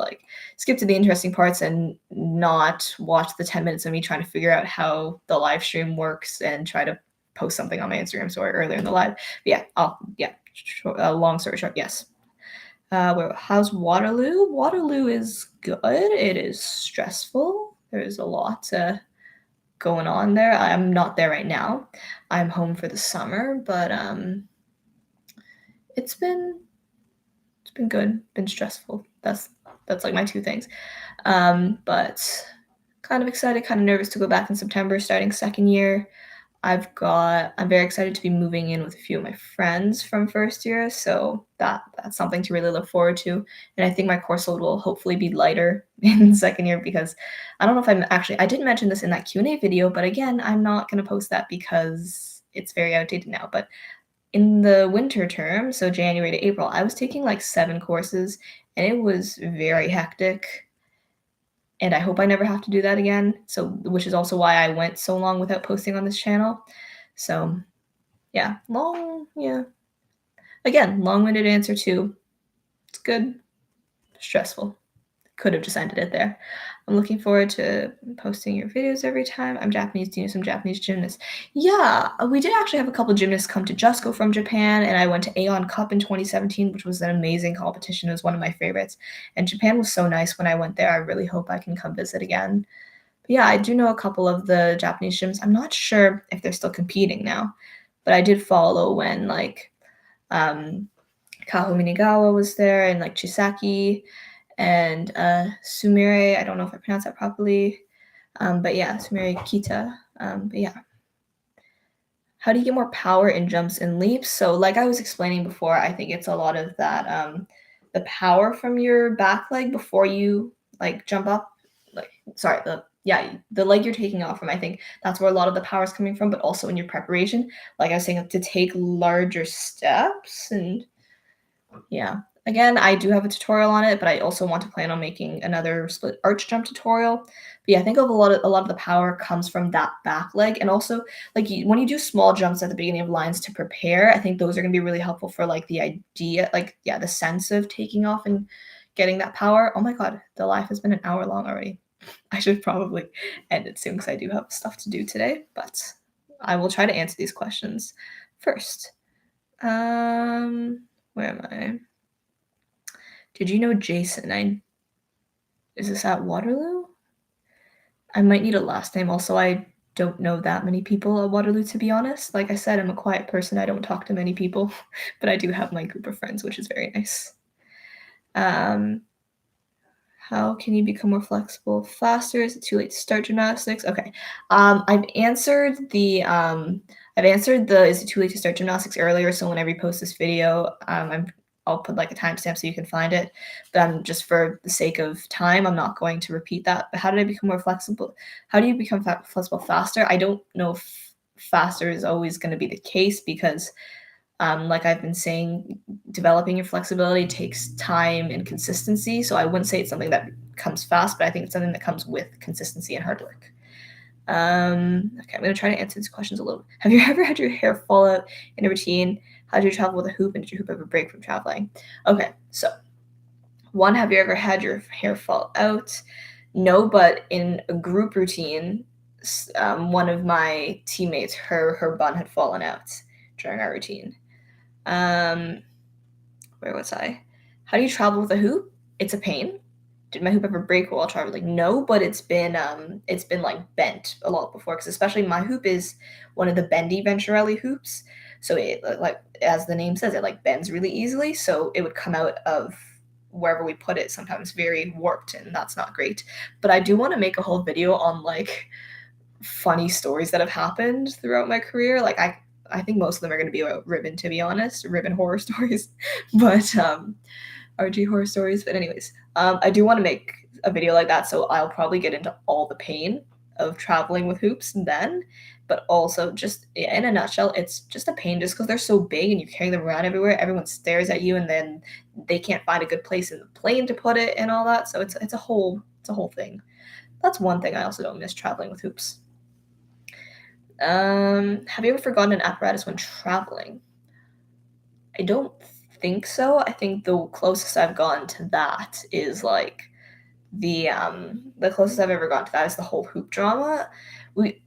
skip to the interesting parts and not watch the 10 minutes of me trying to figure out how the live stream works and try to post something on my Instagram story earlier in the live. But yeah, long story short, yes. How's Waterloo? Waterloo is good. It is stressful. There's a lot going on there. I'm not there right now. I'm home for the summer, but it's been good. Been stressful. That's my two things. But kind of excited, kind of nervous to go back in September, starting second year. I'm very excited to be moving in with a few of my friends from first year, so that's something to really look forward to. And I think my course load will hopefully be lighter in second year, because I don't know if I didn't mention this in that Q&A video, but again, I'm not going to post that because it's very outdated now. But in the winter term, so January to April, I was taking 7 courses, and it was very hectic. And I hope I never have to do that again. So, which is also why I went so long without posting on this channel. So, yeah, Again, long-winded answer too. It's good, stressful. Could have just ended it there. I'm looking forward to posting your videos every time. I'm Japanese. Do you know some Japanese gymnasts? Yeah, we did actually have a couple gymnasts come to Jesco from Japan, and I went to Aeon Cup in 2017, which was an amazing competition. It was one of my favorites, and Japan was so nice when I went there. I really hope I can come visit again. But yeah, I do know a couple of the Japanese gyms. I'm not sure if they're still competing now, but I did follow when Kaho Minigawa was there, and Chisaki and Sumire. I don't know if I pronounced that properly, but yeah, Sumire Kita. But yeah, How do you get more power in jumps and leaps? So like I was explaining before, I think it's a lot of that the power from your back leg before you like jump up. Like sorry, the leg you're taking off from, I think that's where a lot of the power is coming from, but also in your preparation. Like I was saying, to take larger steps and yeah. Again, I do have a tutorial on it, but I also want to plan on making another split arch jump tutorial. But yeah, I think of a lot of the power comes from that back leg, and also like when you do small jumps at the beginning of lines to prepare, I think those are going to be really helpful for like the idea, like yeah, the sense of taking off and getting that power. Oh my god, the live has been an hour long already. I should probably end it soon because I do have stuff to do today, but I will try to answer these questions first. Where am I? Did you know Jason? Is this at Waterloo? I might need a last name. Also, I don't know that many people at Waterloo, to be honest. Like I said, I'm a quiet person. I don't talk to many people, but I do have my group of friends, which is very nice. How can you become more flexible faster? Is it too late to start gymnastics? Okay. I've answered the is it too late to start gymnastics earlier. So when I repost this video, I'll put like a timestamp so you can find it. But just for the sake of time, I'm not going to repeat that. But how did I become more flexible? How do you become flexible faster? I don't know if faster is always going to be the case because like I've been saying, developing your flexibility takes time and consistency. So I wouldn't say it's something that comes fast, but I think it's something that comes with consistency and hard work. Okay, I'm going to try to answer these questions a little. Have you ever had your hair fall out in a routine? How did you travel with a hoop, and did your hoop ever break from traveling? Okay, so one, have you ever had your hair fall out? No, but in a group routine, one of my teammates, her bun had fallen out during our routine. Where was I? How do you travel with a hoop? It's a pain. Did my hoop ever break while traveling? No, but it's been like bent a lot before because especially my hoop is one of the bendy venturelli hoops. So it like as the name says, it like bends really easily. So it would come out of wherever we put it, sometimes very warped, and that's not great. But I do want to make a whole video on like funny stories that have happened throughout my career. Like I think most of them are going to be about ribbon, to be honest, ribbon horror stories, but RG horror stories. But anyways, I do want to make a video like that, so I'll probably get into all the pain of traveling with hoops then, but also just in a nutshell, it's just a pain just because they're so big and you carry them around everywhere. Everyone stares at you, and then they can't find a good place in the plane to put it and all that. So it's a whole thing. That's one thing I also don't miss traveling with hoops. Have you ever forgotten an apparatus when traveling? I don't think so. I think the closest I've gotten to that is like the closest I've ever gotten to that is the whole hoop drama. We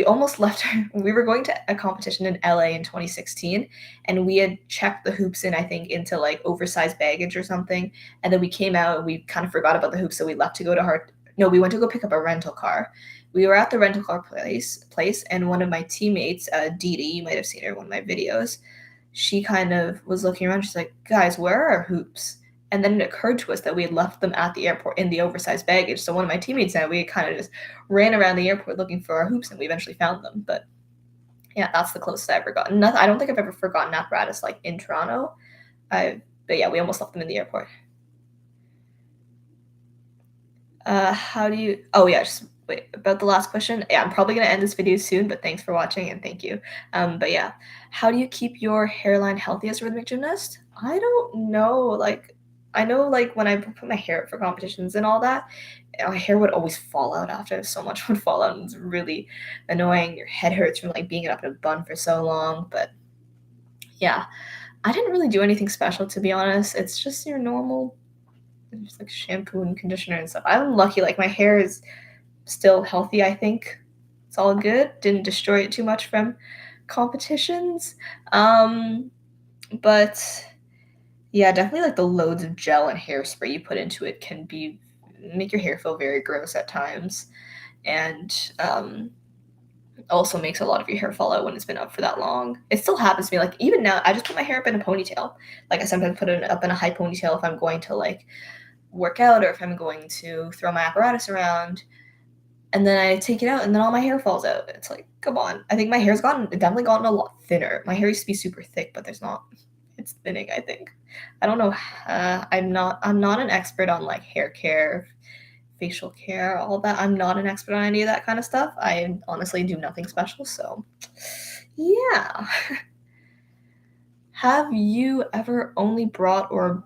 almost left. We were going to a competition in LA in 2016, and we had checked the hoops in, I think, into like oversized baggage or something, and then we came out and we kind of forgot about the hoops, so we left to go to hard. No, we went to go pick up a rental car. We were at the rental car place, and one of my teammates, Dee Dee, you might have seen her in one of my videos. She kind of was looking around. She's like, "Guys, where are our hoops?" And then it occurred to us that we had left them at the airport in the oversized baggage. So one of my teammates and we kind of just ran around the airport looking for our hoops, and we eventually found them. But yeah, that's the closest I've ever gotten. I don't think I've ever forgotten apparatus like in Toronto. But yeah, we almost left them in the airport. How do you? Oh yeah, just wait about the last question. Yeah, I'm probably gonna end this video soon, but thanks for watching and thank you. But yeah, how do you keep your hairline healthy as a rhythmic gymnast? I don't know. Like, I know like when I put my hair up for competitions and all that, my hair would always fall out after. So much would fall out, and it's really annoying. Your head hurts from like being up in a bun for so long. But yeah, I didn't really do anything special, to be honest. It's just your normal, just like shampoo and conditioner and stuff. I'm lucky. Like my hair is still healthy, I think. It's all good. Didn't destroy it too much from competitions. But yeah, definitely like the loads of gel and hairspray you put into it can make your hair feel very gross at times. And also makes a lot of your hair fall out when it's been up for that long. It still happens to me. Like even now, I just put my hair up in a ponytail. Like I sometimes put it up in a high ponytail if I'm going to like work out or if I'm going to throw my apparatus around. and then I take it out, and then all my hair falls out. It's like, come on. I think my hair's definitely gotten a lot thinner. My hair used to be super thick, but there's not. It's thinning, I think. I don't know. I'm not an expert on like hair care, facial care, all that. I'm not an expert on any of that kind of stuff. I honestly do nothing special. So, yeah. Have you ever only bought or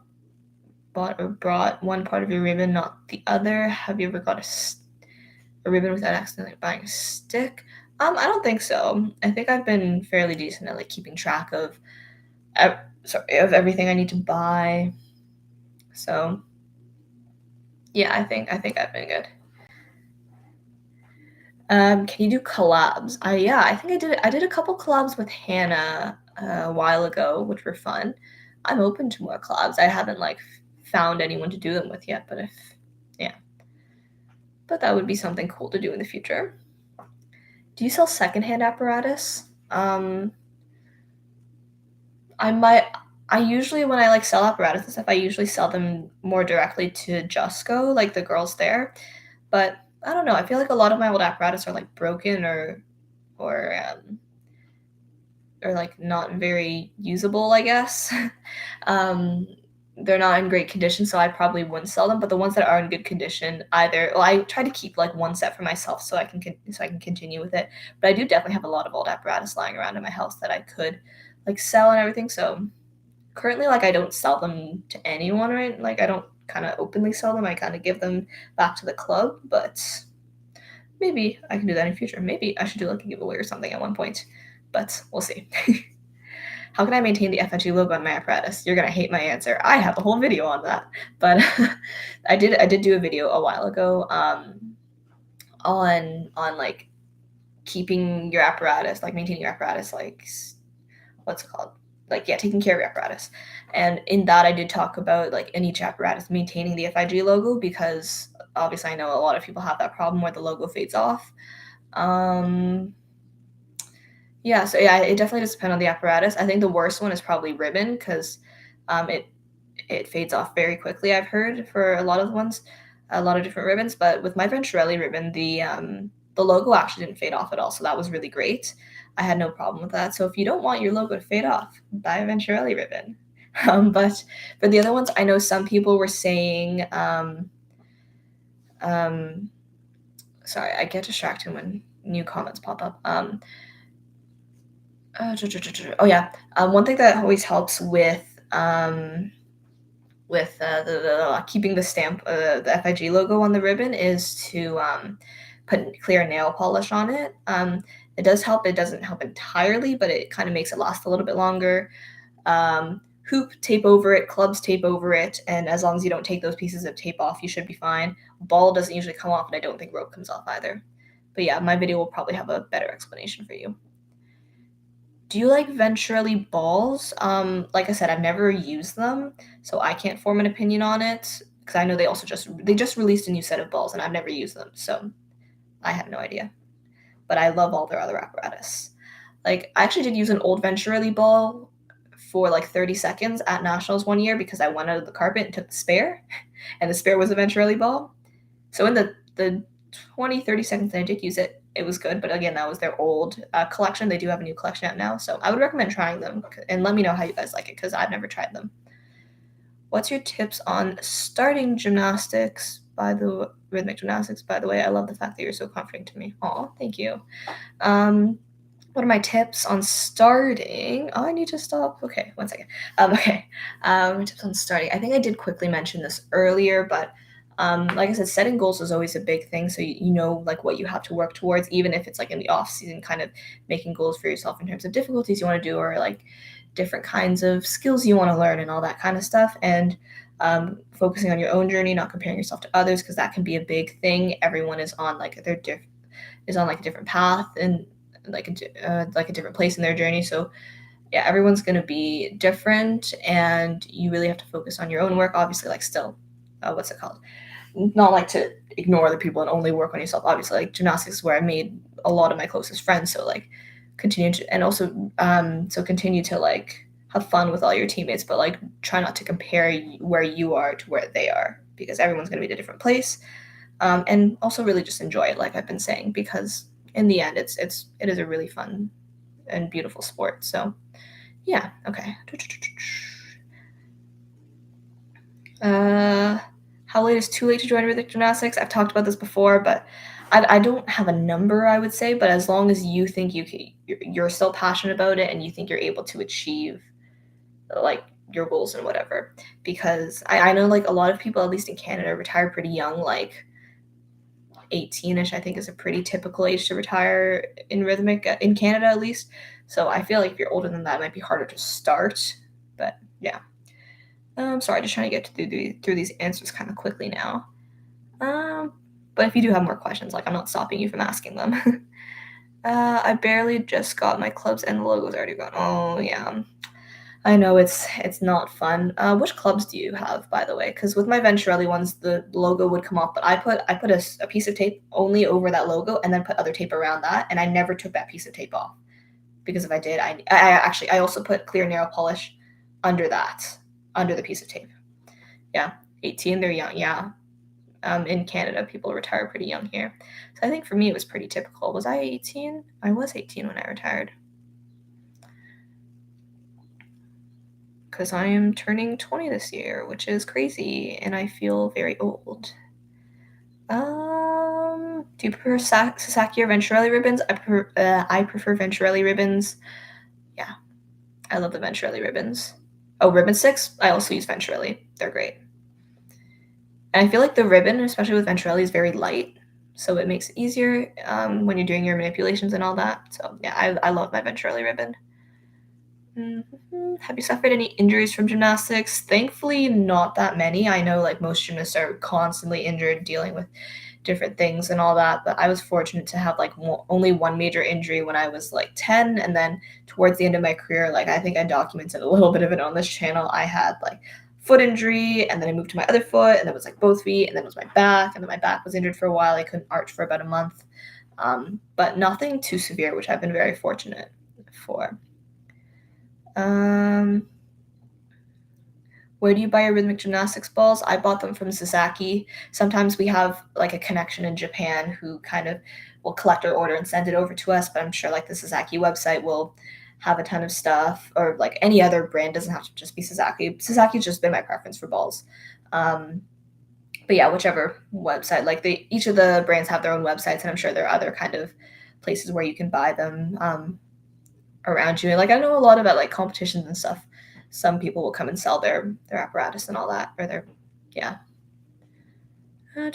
brought one part of your ribbon, not the other? Have you ever got a ribbon without accidentally buying a stick? I don't think so. I think I've been fairly decent at like keeping track of everything I need to buy. So yeah, I think I've been good. Can you do collabs? I think I did a couple collabs with Hannah a while ago, which were fun. I'm open to more collabs. I haven't like found anyone to do them with yet, but but that would be something cool to do in the future. Do you sell secondhand apparatus? I usually, when I like sell apparatus and stuff, I usually sell them more directly to Just Go, like the girls there. But I don't know. I feel like a lot of my old apparatus are like broken or or like not very usable, I guess. um, they're not in great condition, so I probably wouldn't sell them. But the ones that are in good condition, I try to keep like one set for myself so I can continue with it. But I do definitely have a lot of old apparatus lying around in my house that I could like sell and everything. So currently, like I don't sell them to anyone, right? Like I don't kind of openly sell them. I kind of give them back to the club, but maybe I can do that in future. Maybe I should do like a giveaway or something at one point, but we'll see. How can I maintain the FNG logo on my apparatus? You're gonna hate my answer. I have a whole video on that, but I did do a video a while ago on like keeping your apparatus, like maintaining your apparatus, like what's it called? Like yeah, taking care of your apparatus. And in that I did talk about like in each apparatus maintaining the FIG logo because obviously I know a lot of people have that problem where the logo fades off. Yeah, so yeah, it definitely does depend on the apparatus. I think the worst one is probably ribbon because it fades off very quickly. I've heard for a lot of the ones, a lot of different ribbons. But with my venturelli ribbon, the logo actually didn't fade off at all, so that was really great. I had no problem with that. So if you don't want your logo to fade off, buy a venturelli ribbon. But for the other ones, I know some people were saying, sorry, I get distracted when new comments pop up. Oh yeah, one thing that always helps with the keeping the stamp, the FIG logo on the ribbon is to put clear nail polish on it. It does help. It doesn't help entirely, but it kind of makes it last a little bit longer. Hoop tape over it, clubs tape over it, and as long as you don't take those pieces of tape off, you should be fine. Ball doesn't usually come off, and I don't think rope comes off either. But yeah, my video will probably have a better explanation for you. Do you like venturelli balls? Like I said, I've never used them, so I can't form an opinion on it because I know they just released a new set of balls and I've never used them, so I have no idea. But I love all their other apparatus. Like I actually did use an old venturelli ball for like 30 seconds at nationals one year because I went out of the carpet and took the spare, and the spare was a venturelli ball. So in the 20-30 seconds that I did use it, it was good. But again, that was their old collection. They do have a new collection out now. So I would recommend trying them and let me know how you guys like it because I've never tried them. What's your tips on starting gymnastics? Rhythmic gymnastics, by the way. I love the fact that you're so comforting to me. Aw, thank you. What are my tips on starting? Oh, I need to stop. Okay, one second. Okay. My tips on starting. I think I did quickly mention this earlier, but like I said, setting goals is always a big thing. So you know like what you have to work towards, even if it's like in the off season, kind of making goals for yourself in terms of difficulties you want to do or like different kinds of skills you want to learn and all that kind of stuff. And focusing on your own journey, not comparing yourself to others, because that can be a big thing. Everyone is on like is on like a different path and like a different place in their journey. So yeah, everyone's going to be different, and you really have to focus on your own work. Obviously, like still, what's it called? Not like to ignore other people and only work on yourself. Obviously, like gymnastics is where I made a lot of my closest friends. So like continue to, and also continue to like have fun with all your teammates, but like try not to compare where you are to where they are because everyone's going to be at a different place. and also really just enjoy it, like I've been saying, because in the end, it is a really fun and beautiful sport. So yeah, okay. How late is too late to join rhythmic gymnastics? I've talked about this before, but I don't have a number, I would say, but as long as you think you're still passionate about it and you think you're able to achieve like your goals and whatever. Because I know like a lot of people, at least in Canada, retire pretty young, like 18ish, I think is a pretty typical age to retire in rhythmic in Canada at least. So I feel like if you're older than that, it might be harder to start. But yeah. Sorry, just trying to get through these answers kind of quickly now. But if you do have more questions, like I'm not stopping you from asking them. I barely just got my clubs and the logo's already gone. Oh yeah, I know it's not fun. Which clubs do you have, by the way? Because with my venturelli ones, the logo would come off, but I put a piece of tape only over that logo and then put other tape around that, and I never took that piece of tape off because if I did, I also put clear nail polish under the piece of tape. Yeah, 18, they're young. Yeah. In Canada, people retire pretty young here. So I think for me, it was pretty typical. Was I 18? I was 18 when I retired. Because I am turning 20 this year, which is crazy, and I feel very old. Do you prefer sasaki or venturelli ribbons? I prefer venturelli ribbons. Yeah, I love the venturelli ribbons. Oh, ribbon sticks? I also use venturelli. They're great. And I feel like the ribbon, especially with venturelli, is very light, so it makes it easier when you're doing your manipulations and all that. So yeah, I love my venturelli ribbon. Have you suffered any injuries from gymnastics? Thankfully, not that many. I know like most gymnasts are constantly injured dealing with different things and all that, but I was fortunate to have like only one major injury when I was like 10, and then towards the end of my career, like I think I documented a little bit of it on this channel. I had like foot injury, and then I moved to my other foot, and then it was like both feet, and then it was my back, and then my back was injured for a while. I couldn't arch for about a month, but nothing too severe, which I've been very fortunate for. Where do you buy your rhythmic gymnastics balls? I bought them from Sasaki. Sometimes we have like a connection in Japan who kind of will collect our order and send it over to us, but I'm sure like the Sasaki website will have a ton of stuff, or like any other brand, doesn't have to just be Sasaki. Sasaki's just been my preference for balls. But yeah, whichever website, like each of the brands have their own websites, and I'm sure there are other kind of places where you can buy them around you. Like I know a lot about like competitions and stuff. Some people will come and sell their apparatus and all that, or their yeah. So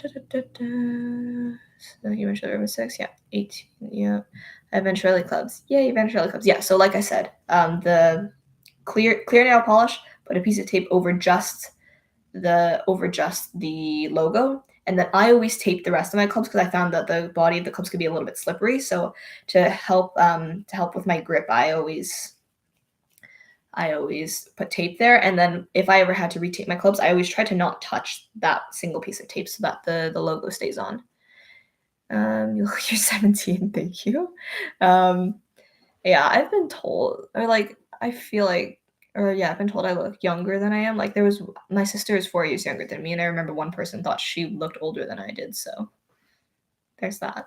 you mentioned ribbon 6, yeah, 18, yeah. Venturelli clubs, yay, venturelli clubs, yeah. So like I said, the clear nail polish, put a piece of tape over just the logo, and then I always tape the rest of my clubs because I found that the body of the clubs could be a little bit slippery. So to help with my grip, I always put tape there, and then if I ever had to retape my clubs, I always try to not touch that single piece of tape so that the logo stays on. You look like you're 17, thank you. Yeah, I've been told, or like I feel like, or yeah, I've been told I look younger than I am. Like my sister is 4 years younger than me, and I remember one person thought she looked older than I did. So there's that.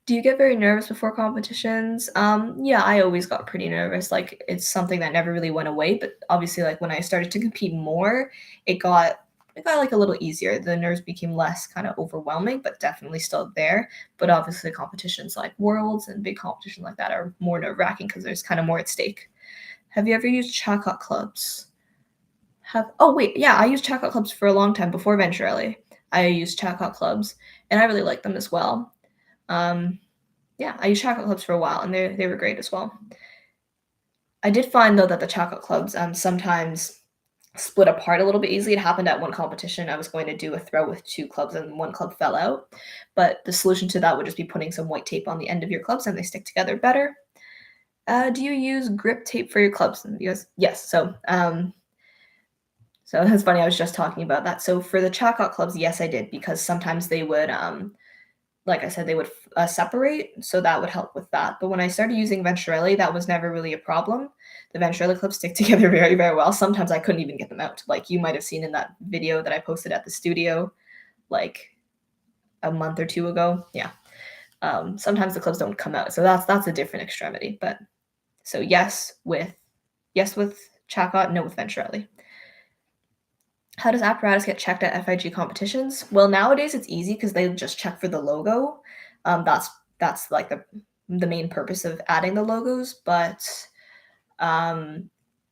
Do you get very nervous before competitions? Yeah, I always got pretty nervous. Like it's something that never really went away, but obviously like when I started to compete more, it got like a little easier. The nerves became less kind of overwhelming, but definitely still there. But obviously competitions like worlds and big competitions like that are more nerve-wracking because there's kind of more at stake. Have you ever used chacott clubs? Oh wait, yeah, I used chacott clubs for a long time before venturelli. I used chacott clubs and I really like them as well. Yeah, I used chacott clubs for a while, and they were great as well. I did find though that the chacott clubs sometimes split apart a little bit easily. It happened at one competition. I was going to do a throw with 2 clubs, and one club fell out. But the solution to that would just be putting some white tape on the end of your clubs, and they stick together better. Do you use grip tape for your clubs? Yes. So that's funny. I was just talking about that. So for the chacott clubs, yes, I did, because sometimes they would like I said, they would separate, so that would help with that. But when I started using venturelli, that was never really a problem. The venturelli clips stick together very, very well. Sometimes I couldn't even get them out. Like you might have seen in that video that I posted at the studio, like a month or two ago. Yeah. Sometimes the clubs don't come out, so that's a different extremity. But so yes with chacott, no with venturelli. How does apparatus get checked at FIG competitions? Well, nowadays it's easy because they just check for the logo. That's like the main purpose of adding the logos. But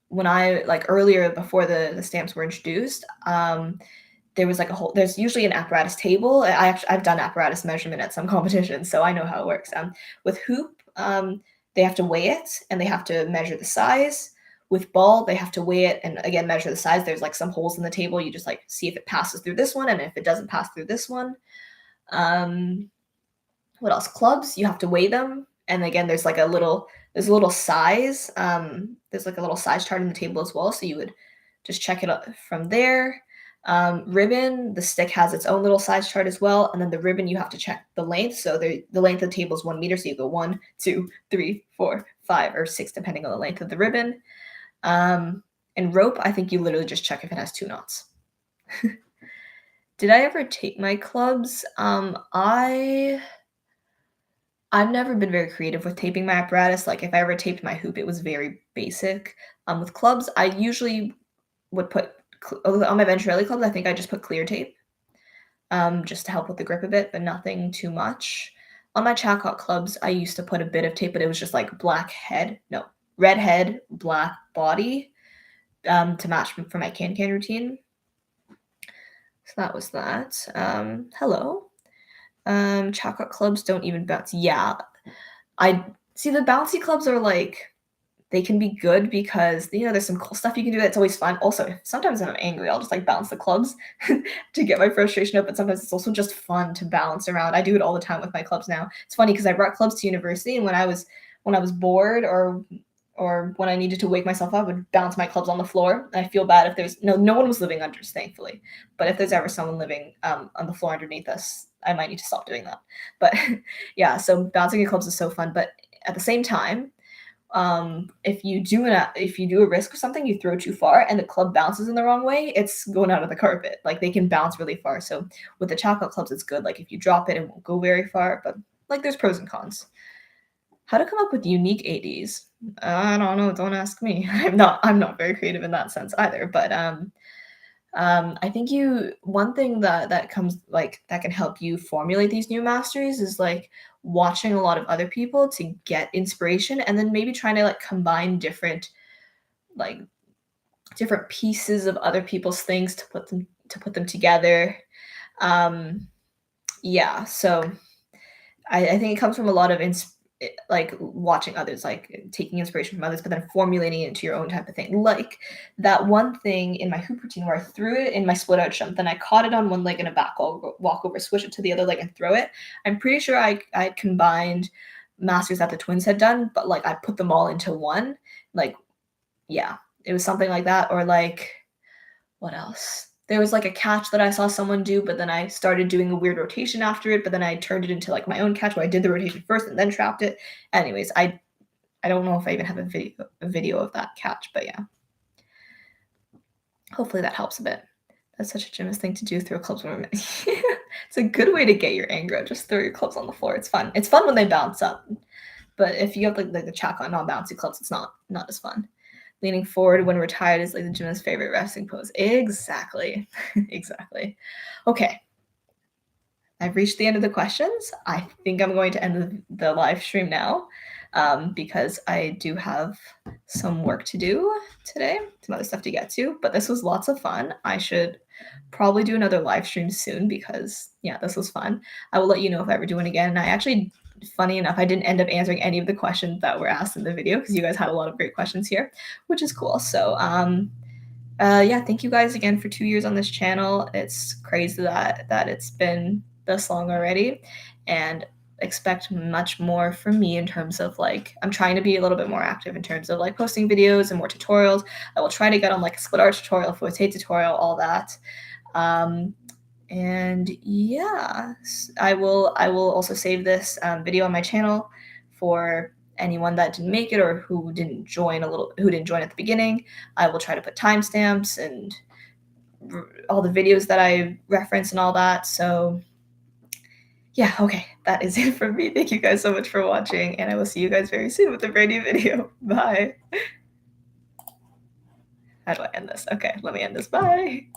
when I like earlier before the stamps were introduced, there was like there's usually an apparatus table. I've done apparatus measurement at some competitions, so I know how it works. With hoop, they have to weigh it and they have to measure the size. With ball, they have to weigh it and again measure the size. There's like some holes in the table. You just like see if it passes through this one and if it doesn't pass through this one. What else? Clubs, you have to weigh them. And again, there's a little size. There's like a little size chart in the table as well. So you would just check it up from there. Ribbon, the stick has its own little size chart as well. And then the ribbon, you have to check the length. So the length of the table is 1 meter. So you go 1, 2, 3, 4, 5, or 6, depending on the length of the ribbon. And rope, I think you literally just check if it has 2 knots. Did I ever tape my clubs? I've never been very creative with taping my apparatus. Like if I ever taped my hoop, it was very basic. With clubs, I usually would put on my venturelli clubs, I think I just put clear tape, just to help with the grip a bit, but nothing too much. On my chacott clubs, I used to put a bit of tape, but it was just like red head, black body, to match for my can routine. So that was that. Hello. Chacott clubs don't even bounce. Yeah. I see the bouncy clubs are like, they can be good because, there's some cool stuff you can do that's always fun. Also, sometimes when I'm angry, I'll just like bounce the clubs to get my frustration out, but sometimes it's also just fun to bounce around. I do it all the time with my clubs now. It's funny because I brought clubs to university, and when I was bored or when I needed to wake myself up, I would bounce my clubs on the floor. And I feel bad if there's no one was living under us, thankfully. But if there's ever someone living on the floor underneath us, I might need to stop doing that. But yeah, so bouncing your clubs is so fun. But at the same time, if you do a risk or something, you throw too far and the club bounces in the wrong way, it's going out of the carpet. Like they can bounce really far. So with the chacott clubs, it's good. Like if you drop it, it won't go very far. But like there's pros and cons. How to come up with unique ADs? I don't know. Don't ask me. I'm not very creative in that sense either. But I think one thing that comes like that can help you formulate these new masteries is like watching a lot of other people to get inspiration, and then maybe trying to like combine different pieces of other people's things to put them together. Yeah, so I think it comes from a lot of like watching others, like taking inspiration from others, but then formulating it into your own type of thing. Like that one thing in my hoop routine where I threw it in my split out jump, then I caught it on one leg in a back walk over, switch it to the other leg and throw it. I'm pretty sure I combined masters that the twins had done, but like I put them all into one. Like, yeah, it was something like that. Or like, what else? There was like a catch that I saw someone do, but then I started doing a weird rotation after it, but then I turned it into like my own catch where I did the rotation first and then trapped it. Anyways, I don't know if I even have a video of that catch, but yeah. Hopefully that helps a bit. That's such a gymnast thing to do, throw clubs when we're It's a good way to get your anger out. Just throw your clubs on the floor. It's fun. It's fun when they bounce up. But if you have like the chacott non-bouncy clubs, it's not as fun. Leaning forward when we're tired is like the gymnast's favorite resting pose. Exactly. Exactly. Okay. I've reached the end of the questions. I think I'm going to end the live stream now, because I do have some work to do today, some other stuff to get to, but this was lots of fun. I should probably do another live stream soon because, yeah, this was fun. I will let you know if I ever do one again. And I actually, funny enough, I didn't end up answering any of the questions that were asked in the video because you guys had a lot of great questions here, which is cool. So, yeah, thank you guys again for 2 years on this channel. It's crazy that it's been this long already, and expect much more from me in terms of like, I'm trying to be a little bit more active in terms of like posting videos and more tutorials. I will try to get on like a split arch tutorial, fouette tutorial, all that. And yeah, I will also save this video on my channel for anyone that didn't make it or who didn't join at the beginning. I will try to put timestamps and all the videos that I reference and all that. So yeah, okay, that is it from me. Thank you guys so much for watching, and I will see you guys very soon with a brand new video. Bye. How do I end this? Okay, let me end this. Bye.